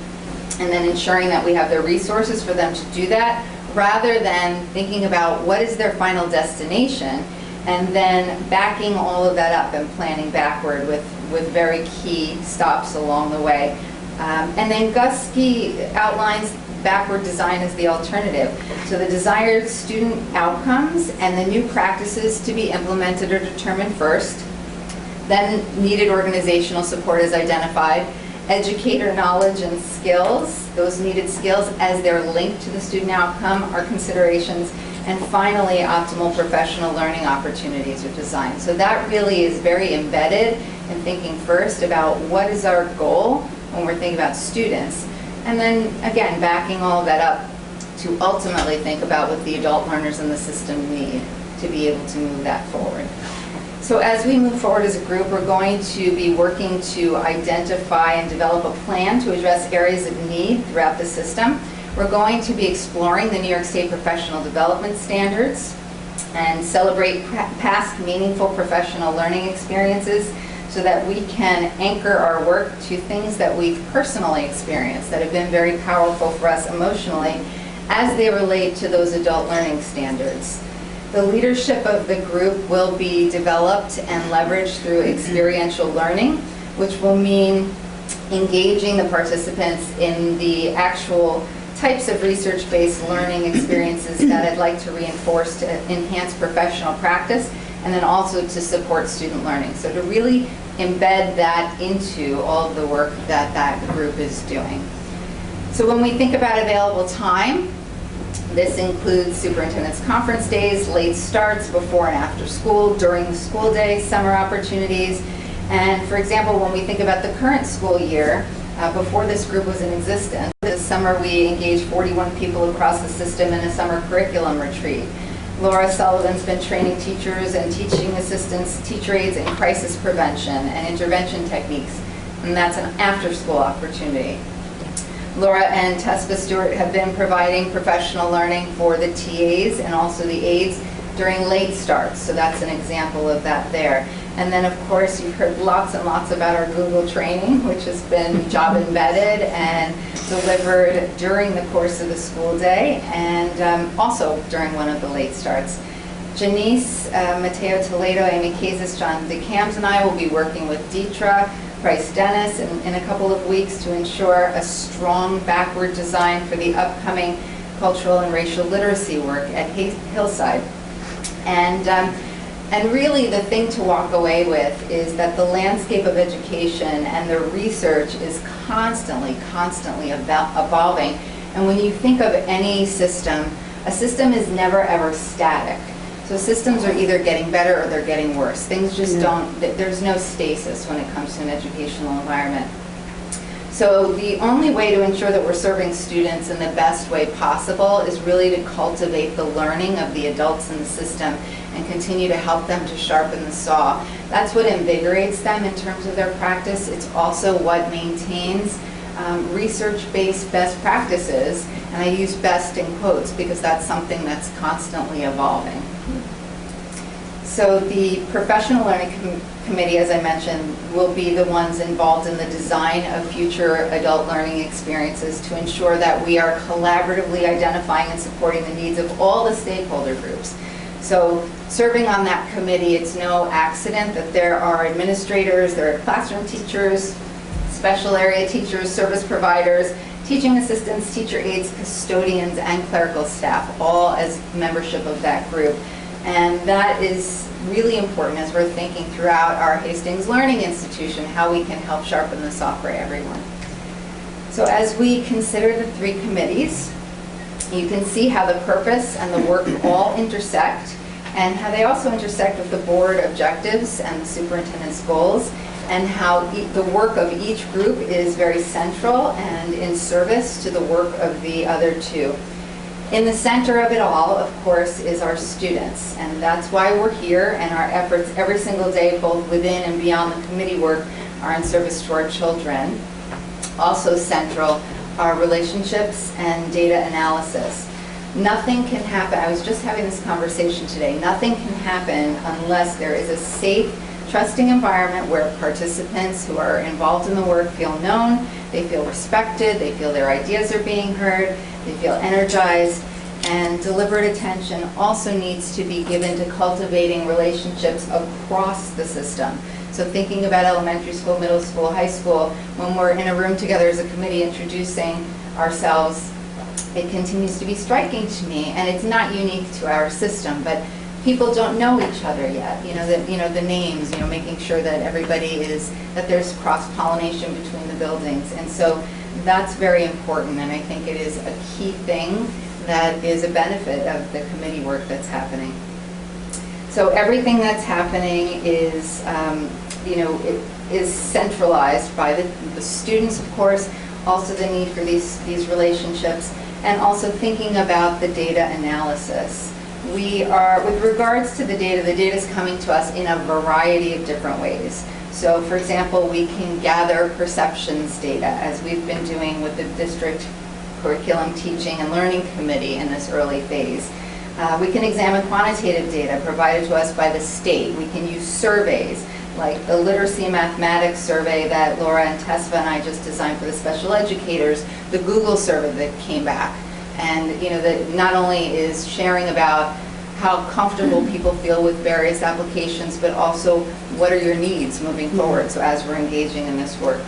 and then ensuring that we have the resources for them to do that, rather than thinking about what is their final destination, and then backing all of that up and planning backward with very key stops along the way. And then Gusky outlines backward design as the alternative. So the desired student outcomes and the new practices to be implemented are determined first. Then needed organizational support is identified. Educator knowledge and skills, those needed skills as they're linked to the student outcome are considerations. And finally, optimal professional learning opportunities are designed. So that really is very embedded in thinking first about what is our goal when we're thinking about students. And then, again, backing all of that up to ultimately think about what the adult learners in the system need to be able to move that forward. So as we move forward as a group, we're going to be working to identify and develop a plan to address areas of need throughout the system. We're going to be exploring the New York State Professional Development Standards and celebrate past meaningful professional learning experiences so that we can anchor our work to things that we've personally experienced that have been very powerful for us emotionally as they relate to those adult learning standards. The leadership of the group will be developed and leveraged through experiential learning, which will mean engaging the participants in the actual types of research-based learning experiences that I'd like to reinforce to enhance professional practice and then also to support student learning. So to really embed that into all of the work that that group is doing. So when we think about available time, this includes superintendent's conference days, late starts, before and after school, during the school day, summer opportunities. And for example, when we think about the current school year, before this group was in existence, this summer we engaged 41 people across the system in a summer curriculum retreat. Laura Sullivan's been training teachers and teaching assistants, teacher aides in crisis prevention and intervention techniques, and that's an after-school opportunity. Laura and Tespa Stewart have been providing professional learning for the TAs and also the aides during late starts, so that's an example of that there. And then, of course, you've heard lots and lots about our Google training, which has been job embedded and delivered during the course of the school day and also during one of the late starts. Janice, Mateo Toledo, Amy Kazis, John DeCams, and I will be working with Deetra, Bryce Dennis in a couple of weeks to ensure a strong backward design for the upcoming cultural and racial literacy work at Hillside. And really the thing to walk away with is that the landscape of education and the research is constantly evolving. And when you think of any system, a system is never ever static. So systems are either getting better or they're getting worse. Things just don't, there's no stasis when it comes to an educational environment. So the only way to ensure that we're serving students in the best way possible is really to cultivate the learning of the adults in the system and continue to help them to sharpen the saw. That's what invigorates them in terms of their practice. It's also what maintains research-based best practices, and I use best in quotes because that's something that's constantly evolving. So the Professional Learning Committee, as I mentioned, will be the ones involved in the design of future adult learning experiences to ensure that we are collaboratively identifying and supporting the needs of all the stakeholder groups. So serving on that committee, it's no accident that there are administrators, there are classroom teachers, special area teachers, service providers, teaching assistants, teacher aides, custodians, and clerical staff, all as membership of that group. And that is really important as we're thinking throughout our Hastings Learning Institution how we can help sharpen the saw for everyone. So as we consider the three committees, you can see how the purpose and the work all intersect and how they also intersect with the board objectives and the superintendent's goals, and how the work of each group is very central and in service to the work of the other two. In the center of it all, of course, is our students, and that's why we're here, and our efforts every single day, both within and beyond the committee work, are in service to our children. Also central are relationships and data analysis. Nothing can happen, I was just having this conversation today, nothing can happen unless there is a safe, trusting environment where participants who are involved in the work feel known, they feel respected, they feel their ideas are being heard, they feel energized, and deliberate attention also needs to be given to cultivating relationships across the system. So thinking about elementary school, middle school, high school, when we're in a room together as a committee introducing ourselves, it continues to be striking to me, and it's not unique to our system, but people don't know each other yet. The names, making sure that everybody that there's cross-pollination between the buildings. And so that's very important, and I think it is a key thing that is a benefit of the committee work that's happening. So everything that's happening is, it is centralized by the students, of course, also the need for these relationships, and also thinking about the data analysis. We are, with regards to the data is coming to us in a variety of different ways. So, for example, we can gather perceptions data, as we've been doing with the District Curriculum Teaching and Learning Committee in this early phase. We can examine quantitative data provided to us by the state. We can use surveys, like the Literacy and Mathematics survey that Laura and Tesfa and I just designed for the special educators, the Google survey that came back. And that not only is sharing about how comfortable people feel with various applications, but also what are your needs moving forward, so as we're engaging in this work.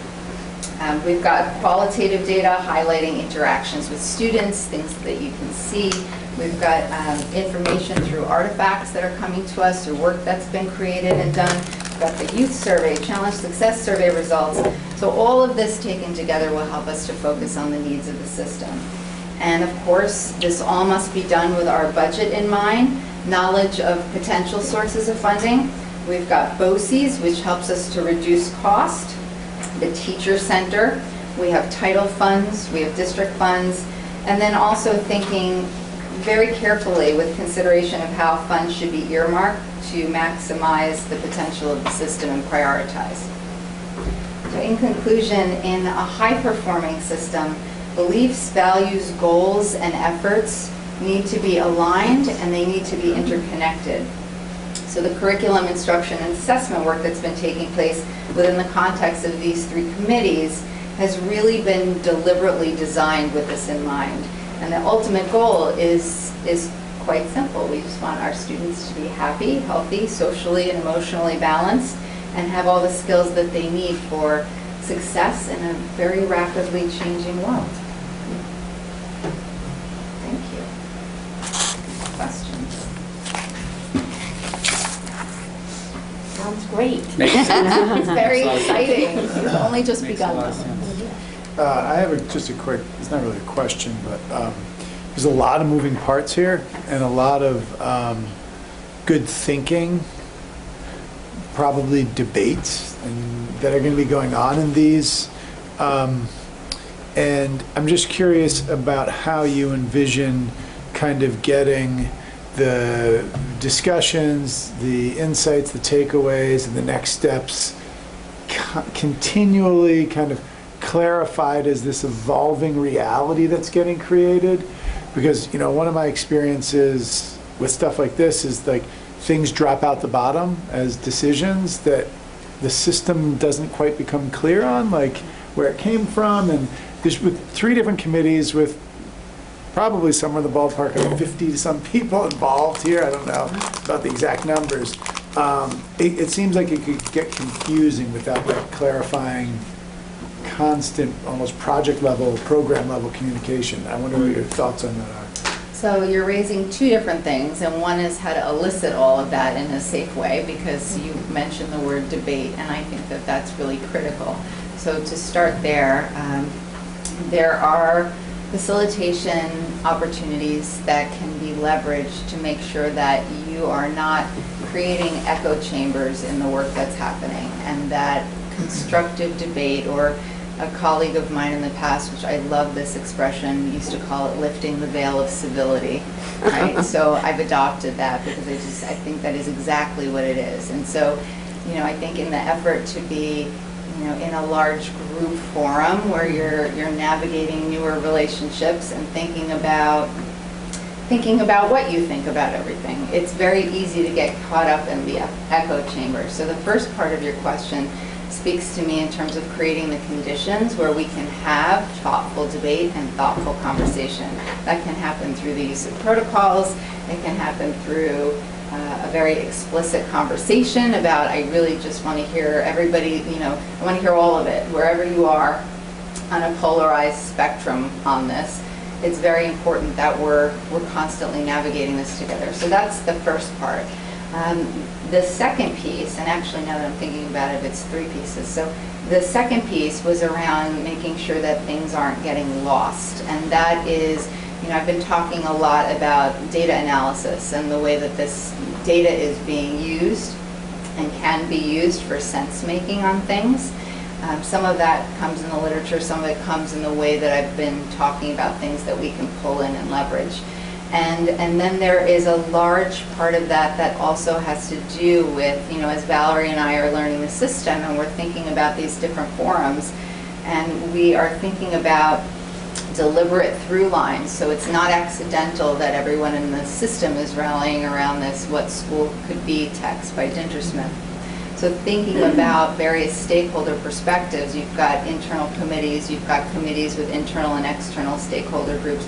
We've got qualitative data highlighting interactions with students, things that you can see. We've got information through artifacts that are coming to us, through work that's been created and done. We've got the youth survey, challenge success survey results. So all of this taken together will help us to focus on the needs of the system. And of course, this all must be done with our budget in mind, knowledge of potential sources of funding. We've got BOCES, which helps us to reduce cost, the Teacher Center, we have title funds, we have district funds, and then also thinking very carefully with consideration of how funds should be earmarked to maximize the potential of the system and prioritize. So in conclusion, in a high-performing system, beliefs, values, goals, and efforts need to be aligned and they need to be interconnected. So the curriculum, instruction, and assessment work that's been taking place within the context of these three committees has really been deliberately designed with this in mind. And the ultimate goal is quite simple. We just want our students to be happy, healthy, socially and emotionally balanced, and have all the skills that they need for success in a very rapidly changing world. Thank you. Questions? Sounds great. It's very exciting. We've only just begun. I have just a quick, it's not really a question, but there's a lot of moving parts here and a lot of good thinking, probably debates that are going to be going on in these. And I'm just curious about how you envision kind of getting the discussions, the insights, the takeaways, and the next steps continually kind of clarified as this evolving reality that's getting created. Because, one of my experiences with stuff like this is like things drop out the bottom as decisions that the system doesn't quite become clear on, like where it came from. And there's with 3 different committees with probably somewhere in the ballpark of 50 to some people involved here. I don't know about the exact numbers. It seems like it could get confusing without that clarifying, constant, almost project level, program level communication. I wonder what your thoughts on that are. So you're raising 2 different things, and one is how to elicit all of that in a safe way, because you mentioned the word debate, and I think that that's really critical. So to start there are facilitation opportunities that can be leveraged to make sure that you are not creating echo chambers in the work that's happening, and that constructive debate or a colleague of mine in the past, which I love this expression, used to call it lifting the veil of civility, right? So I've adopted that because I think that is exactly what it is. And so, I think in the effort to be, in a large group forum where you're navigating newer relationships and thinking about what you think about everything, it's very easy to get caught up in the echo chamber. So the first part of your question speaks to me in terms of creating the conditions where we can have thoughtful debate and thoughtful conversation. That can happen through the use of protocols. It can happen through a very explicit conversation about, I really just want to hear everybody, I want to hear all of it, wherever you are on a polarized spectrum on this. It's very important that we're constantly navigating this together. So that's the first part. The second piece, and actually now that I'm thinking about it, it's 3 pieces. So the second piece was around making sure that things aren't getting lost. And that is, I've been talking a lot about data analysis and the way that this data is being used and can be used for sense making on things. Some of that comes in the literature, some of it comes in the way that I've been talking about things that we can pull in and leverage. And then there is a large part of that also has to do with, as Valerie and I are learning the system and we're thinking about these different forums, and we are thinking about deliberate through lines, so it's not accidental that everyone in the system is rallying around this "What School Could Be" text by Dintersmith. So thinking about various stakeholder perspectives, you've got internal committees, you've got committees with internal and external stakeholder groups.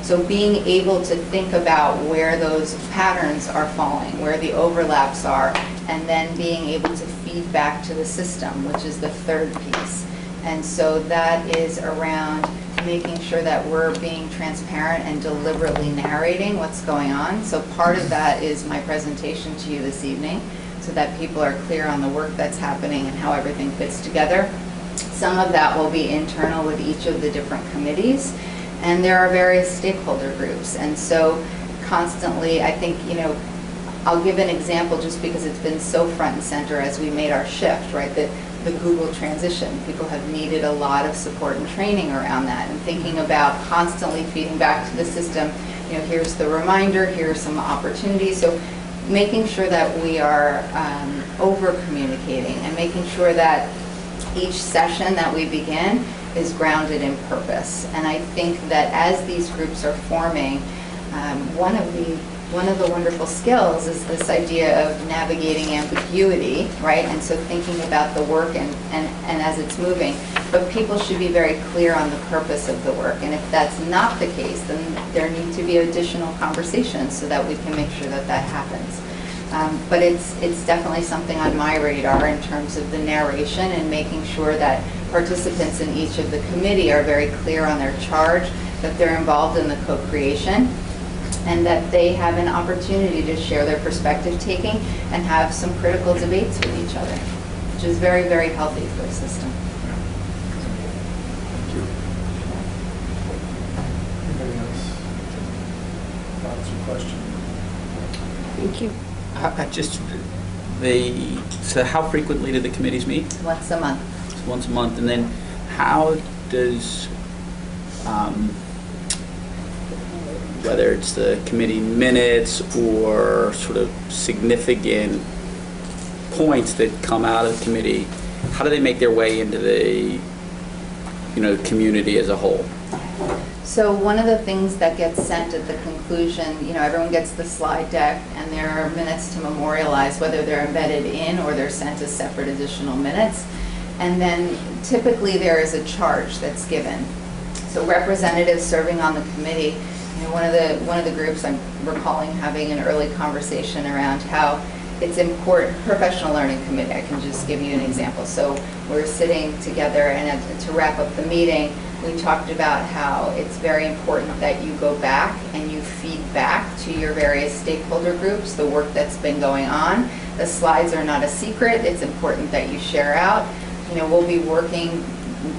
So being able to think about where those patterns are falling, where the overlaps are, and then being able to feed back to the system, which is the third piece. And so that is around making sure that we're being transparent and deliberately narrating what's going on. So part of that is my presentation to you this evening, so that people are clear on the work that's happening and how everything fits together. Some of that will be internal with each of the different committees. And there are various stakeholder groups. And so constantly, I think, I'll give an example just because it's been so front and center as we made our shift, right? The Google transition. People have needed a lot of support and training around that, and thinking about constantly feeding back to the system, here's the reminder, here are some opportunities. So making sure that we are over-communicating and making sure that each session that we begin is grounded in purpose. And I think that as these groups are forming, one of the wonderful skills is this idea of navigating ambiguity, right? And so thinking about the work and as it's moving, but people should be very clear on the purpose of the work. And if that's not the case, then there need to be additional conversations so that we can make sure that that happens. But it's definitely something on my radar in terms of the narration and making sure that participants in each of the committee are very clear on their charge, that they're involved in the co-creation, and that they have an opportunity to share their perspective taking and have some critical debates with each other, which is very, very healthy for a system. Thank you. Anybody else? Thoughts or questions? Thank you. So how frequently do the committees meet? Once a month. It's once a month, and then how does, whether it's the committee minutes or sort of significant points that come out of the committee, how do they make their way into the, community as a whole? So one of the things that gets sent at the conclusion, everyone gets the slide deck and there are minutes to memorialize, whether they're embedded in or they're sent as separate additional minutes. And then typically there is a charge that's given. So representatives serving on the committee, one of the groups I'm recalling having an early conversation around how it's important, professional learning committee, I can just give you an example. So we're sitting together and to wrap up the meeting, we talked about how it's very important that you go back and you feed back to your various stakeholder groups the work that's been going on. The slides are not a secret. It's important that you share out. We'll be working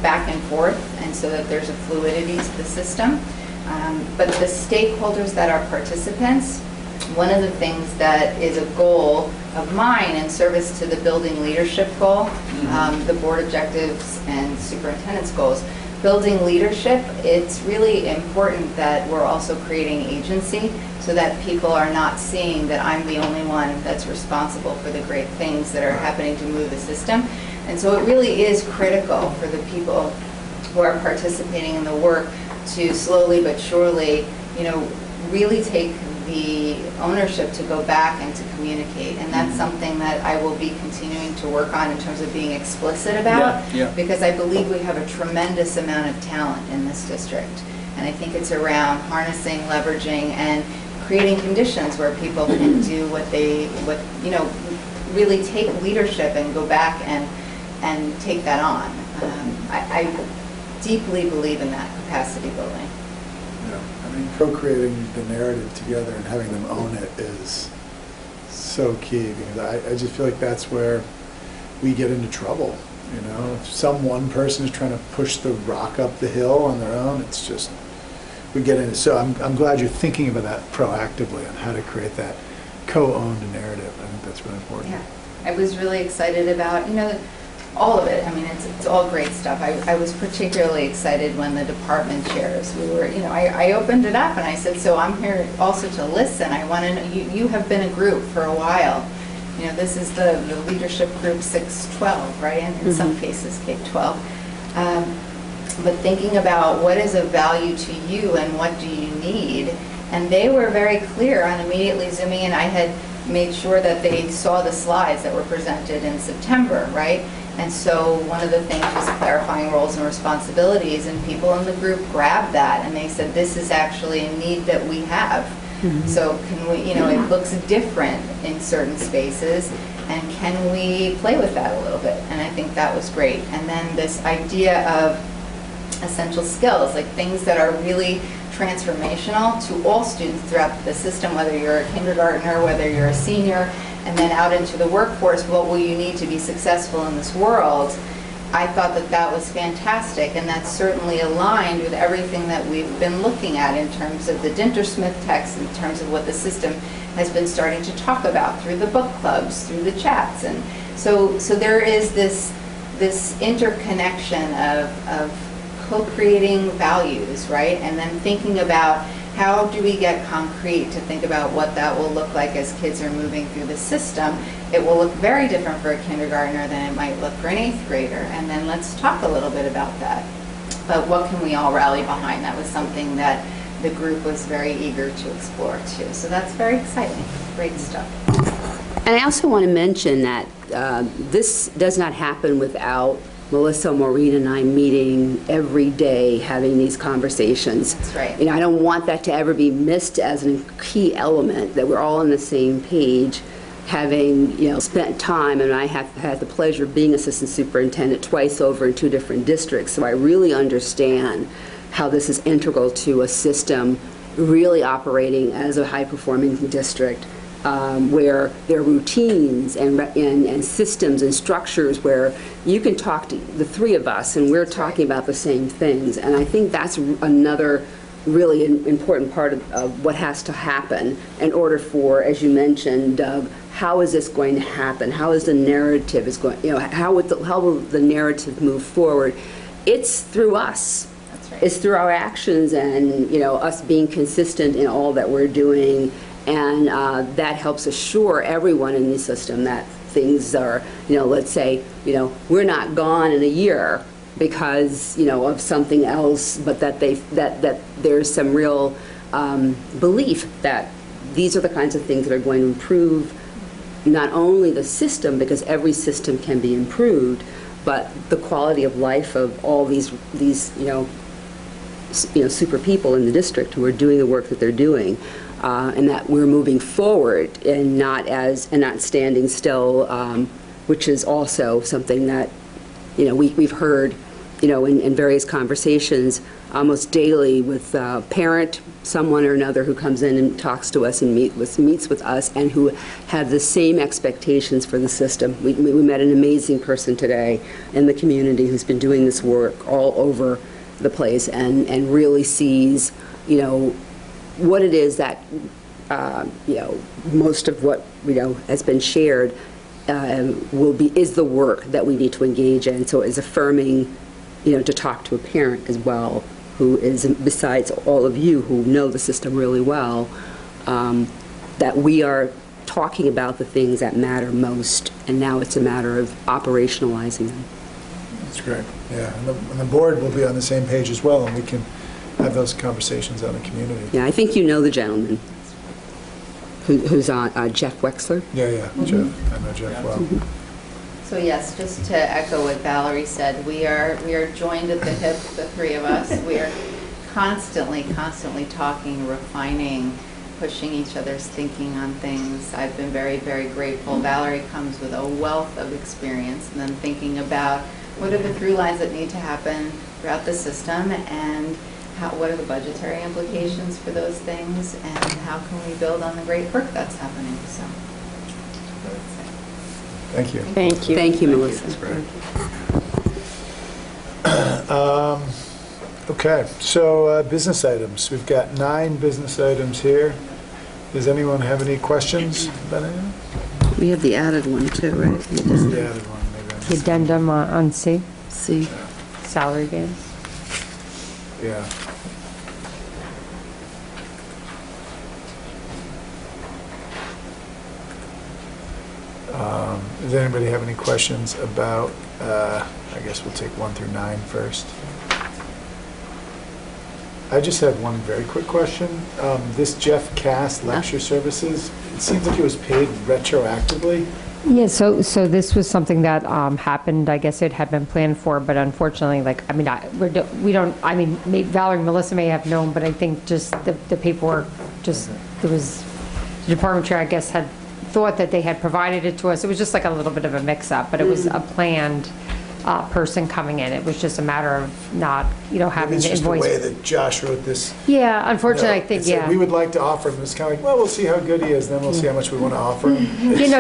back and forth, and so that there's a fluidity to the system. But the stakeholders that are participants, one of the things that is a goal of mine in service to the building leadership goal, the board objectives and superintendent's goals. Building leadership, it's really important that we're also creating agency so that people are not seeing that I'm the only one that's responsible for the great things that are happening to move the system. And so it really is critical for the people who are participating in the work to slowly but surely, really take the ownership to go back and to communicate. And that's something that I will be continuing to work on in terms of being explicit about, because I believe we have a tremendous amount of talent in this district. And I think it's around harnessing, leveraging, and creating conditions where people can do really take leadership and go back and take that on. I deeply believe in that capacity building. Yeah, I mean, co-creating the narrative together and having them own it is so key, because I just feel like that's where we get into trouble. If some one person is trying to push the rock up the hill on their own, it's just, we get into, so I'm glad you're thinking about that proactively on how to create that co-owned narrative. I think that's really important. Yeah, I was really excited about, all of it. I mean, it's all great stuff. I was particularly excited when the department chairs, I opened it up and I said, so I'm here also to listen. I want to know, you have been a group for a while. This is the leadership group 612, right? And in some cases, K-12. But thinking about what is of value to you and what do you need. And they were very clear on immediately zooming in. I had made sure that they saw the slides that were presented in September, right? And so one of the things was clarifying roles and responsibilities, and people in the group grabbed that and they said, this is actually a need that we have. So can we, it looks different in certain spaces, and can we play with that a little bit? And I think that was great. And then this idea of essential skills, like things that are really transformational to all students throughout the system, whether you're a kindergartner, whether you're a senior, and then out into the workforce, what will you need to be successful in this world? I thought that was fantastic, and that's certainly aligned with everything that we've been looking at in terms of the Dintersmith text, in terms of what the system has been starting to talk about through the book clubs, through the chats. And so there is this interconnection of co-creating values, right? And then thinking about how do we get concrete to think about what that will look like as kids are moving through the system. It will look very different for a kindergartner than it might look for an 8th grader. And then let's talk a little bit about that. But what can we all rally behind? That was something that the group was very eager to explore too. So that's very exciting. Great stuff. And I also want to mention that this does not happen without Melissa, Maureen, and I meeting every day, having these conversations. That's right. I don't want that to ever be missed as a key element, that we're all on the same page, having spent time, and I have had the pleasure of being assistant superintendent twice over in 2 different districts, so I really understand how this is integral to a system really operating as a high-performing district. Where there are routines and systems and structures where you can talk to the 3 of us and we're talking about the same things. And I think that's another really important part of what has to happen in order for, as you mentioned, Doug, how is this going to happen? How is the narrative how will the narrative move forward? It's through us. That's right. It's through our actions and us being consistent in all that we're doing. And that helps assure everyone in the system that things are, let's say, we're not gone in a year because, of something else, but that that there's some real belief that these are the kinds of things that are going to improve not only the system, because every system can be improved, but the quality of life of all these super people in the district who are doing the work that they're doing. And that we're moving forward and not standing still, which is also something that we've heard in various conversations almost daily with parent, someone or another who comes in and talks to us and meets with us and who have the same expectations for the system. We met an amazing person today in the community who's been doing this work all over the place and really sees what it is that most of what, has been shared is the work that we need to engage in. So it's affirming, to talk to a parent as well, who is, besides all of you who know the system really well, that we are talking about the things that matter most, and now it's a matter of operationalizing them. That's great, yeah. And the board will be on the same page as well, and we can have those conversations out in the community. Yeah, I think you know the gentleman who's on, Jeff Wexler. Yeah, Jeff. I know Jeff well. So yes, just to echo what Valerie said, we are joined at the hip, the three of us. We are constantly talking, refining, pushing each other's thinking on things. I've been very, very grateful. Valerie comes with a wealth of experience, and then thinking about what are the through lines that need to happen throughout the system, and what are the budgetary implications for those things, and how can we build on the great work that's happening. So. Thank you. Thank you. Thank you, Melissa. That's great. Okay, so business items. We've got 9 business items here. Does anyone have any questions about anything? We have the added one too, right? The added one, maybe. The addendum on C, See, salary gains. Yeah. Does anybody have any questions about, I guess we'll take 1 through 9 first. I just have one very quick question. This Jeff Cass lecture services, it seems like it was paid retroactively. Yeah, so this was something that happened, I guess it had been planned for, but unfortunately, maybe Valerie and Melissa may have known, but I think just the paperwork, there was, the department chair, I guess, had thought that they had provided it to us. It was just like a little bit of a mix-up, but it was a planned person coming in. It was just a matter of not, having It's to just the invoice. way that Josh wrote this. Yeah, unfortunately, note. I think, It's like, yeah. we would like to offer him. It's kind of like, well, we'll see how good he is, then we'll see how much we want to offer him.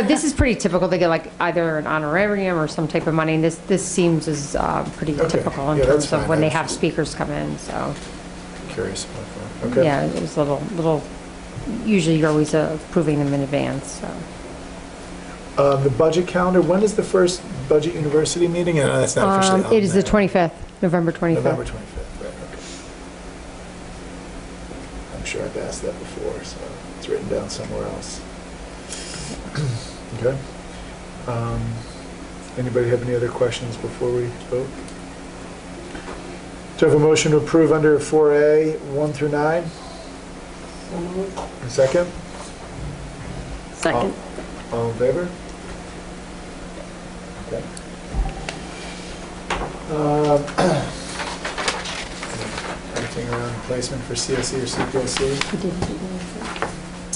This is pretty typical. They get like either an honorarium or some type of money. And this seems as pretty Okay. typical in Yeah, that's terms of fine. when I they was have just speakers come in, so. Curious about that. Okay. Yeah, it was a little, usually you're always approving them in advance, so. The budget calendar, when is the first Budget University meeting? And that's not officially on It is the there. 25th, November 25th. November 25th, right, okay. I'm sure I've asked that before, so it's written down somewhere else. Okay. Anybody have any other questions before we vote? Do I have a motion to approve under 4A, 1 through 9? A second? second. All in favor? Okay. Anything around placement for CSE or CPSC?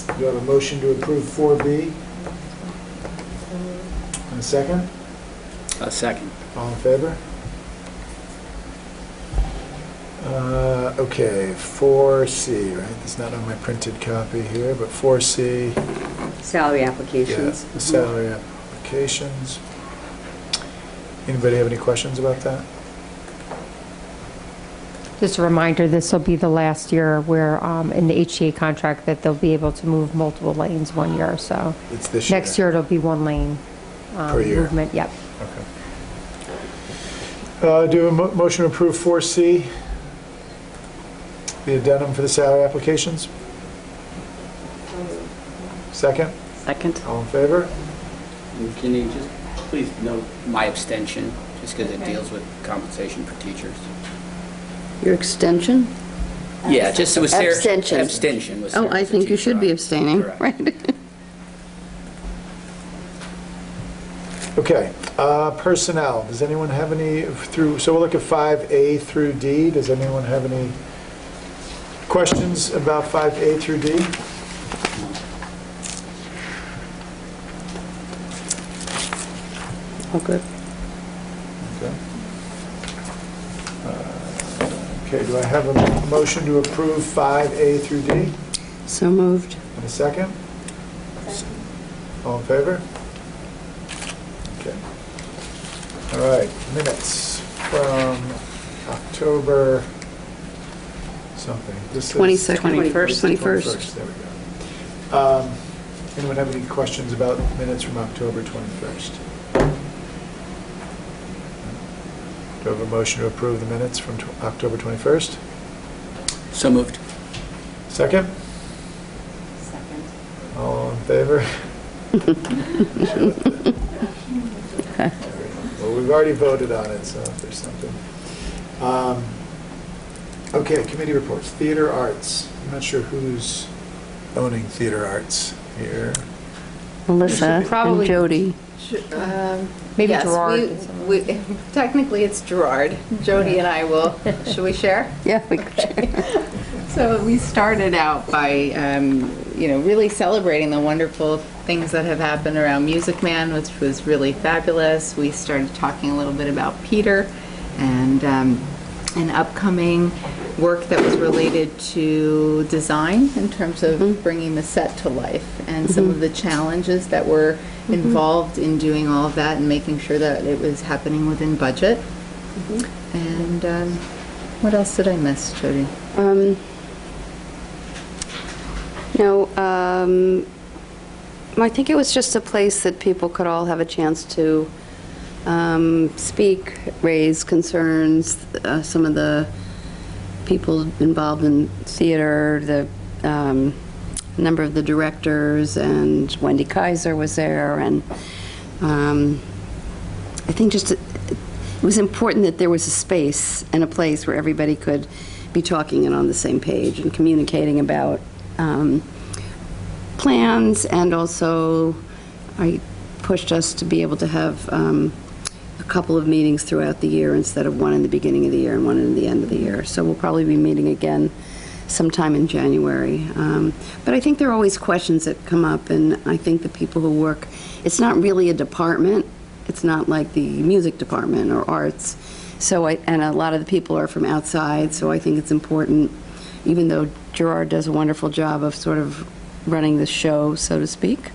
Do you have a motion to approve 4B? And a second? A second. All in favor? Okay, 4C, right? It's not on my printed copy here, but 4C. Salary Yeah, applications. the salary applications. Anybody have any questions about that? Just a reminder, this will be the last year where, in the HCA contract, that they'll be able to move multiple lanes one year, so. It's this year. Next year, it'll be 1 lane. Per year. Movement, yep. Okay. Do a motion to approve 4C, the addendum for the salary applications? Second? Second. All in favor? And can you just please note my abstention, just because it deals with compensation for teachers? Your extension? Yeah, just it was Sarah. Abstention. Abstention was. Oh, Sarah I was the think you teacher should be on it. abstaining, Correct. right? Okay, personnel, does anyone have any so we'll look at 5A through D. Does anyone have any questions about 5A through D? Oh, good. Okay. Okay, do I have a motion to approve 5A through D? So moved. And a second? All in favor? Okay. All right, minutes from October something. This is 22nd, 21st. There we go. Anyone have any questions about minutes from October 21st? Do I have a motion to approve the minutes from October 21st? So moved. Second? Second. All in favor? Well, we've already voted on it, so if there's something. Okay, committee reports. Theater arts. I'm not sure who's owning theater arts here. Melissa and Probably- Jody. Maybe Yes, Gerard. technically, it's Gerard. Jody and I will, should we share? Yeah, we could share. So we started out by, really celebrating the wonderful things that have happened around Music Man, which was really fabulous. We started talking a little bit about Peter and an upcoming work that was related to design in terms of bringing the set to life and some of the challenges that were involved in doing all of that and making sure that it was happening within budget. And what else did I miss, Jody? I think it was just a place that people could all have a chance to speak, raise concerns. Some of the people involved in theater, the number of the directors, and Wendy Kaiser was there, and I think just it was important that there was a space and a place where everybody could be talking and on the same page and communicating about plans, and also I pushed us to be able to have a couple of meetings throughout the year instead of one in the beginning of the year and one in the end of the year. So we'll probably be meeting again sometime in January. But I think there are always questions that come up, and I think the people who work, it's not really a department. It's not like the music department or arts. And a lot of the people are from outside, so I think it's important, even though Gerard does a wonderful job of sort of running the show, so to speak.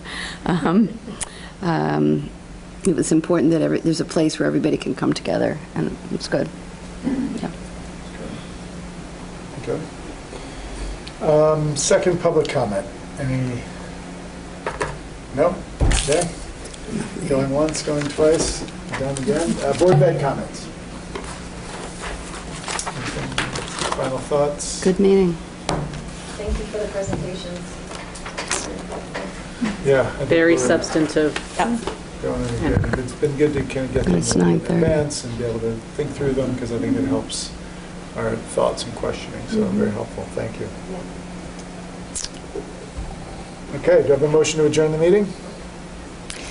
It was important that there's a place where everybody can come together, and it's good. Yeah. Okay. Second public comment. Any? No? Okay. Going once, going twice, done again. Board of Ed comments. Final thoughts? Good meeting. Thank you for the presentations. Yeah. I think Very we're substantive. going in good. It's been good to kind of get them It's in 9:30. advance and be able to think through them, because I think it helps our thoughts and questioning, so very helpful. Thank you. Okay, do I have a motion to adjourn the meeting?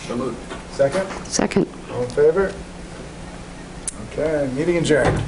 So moved. Second? Second. All in favor? Okay, meeting adjourned.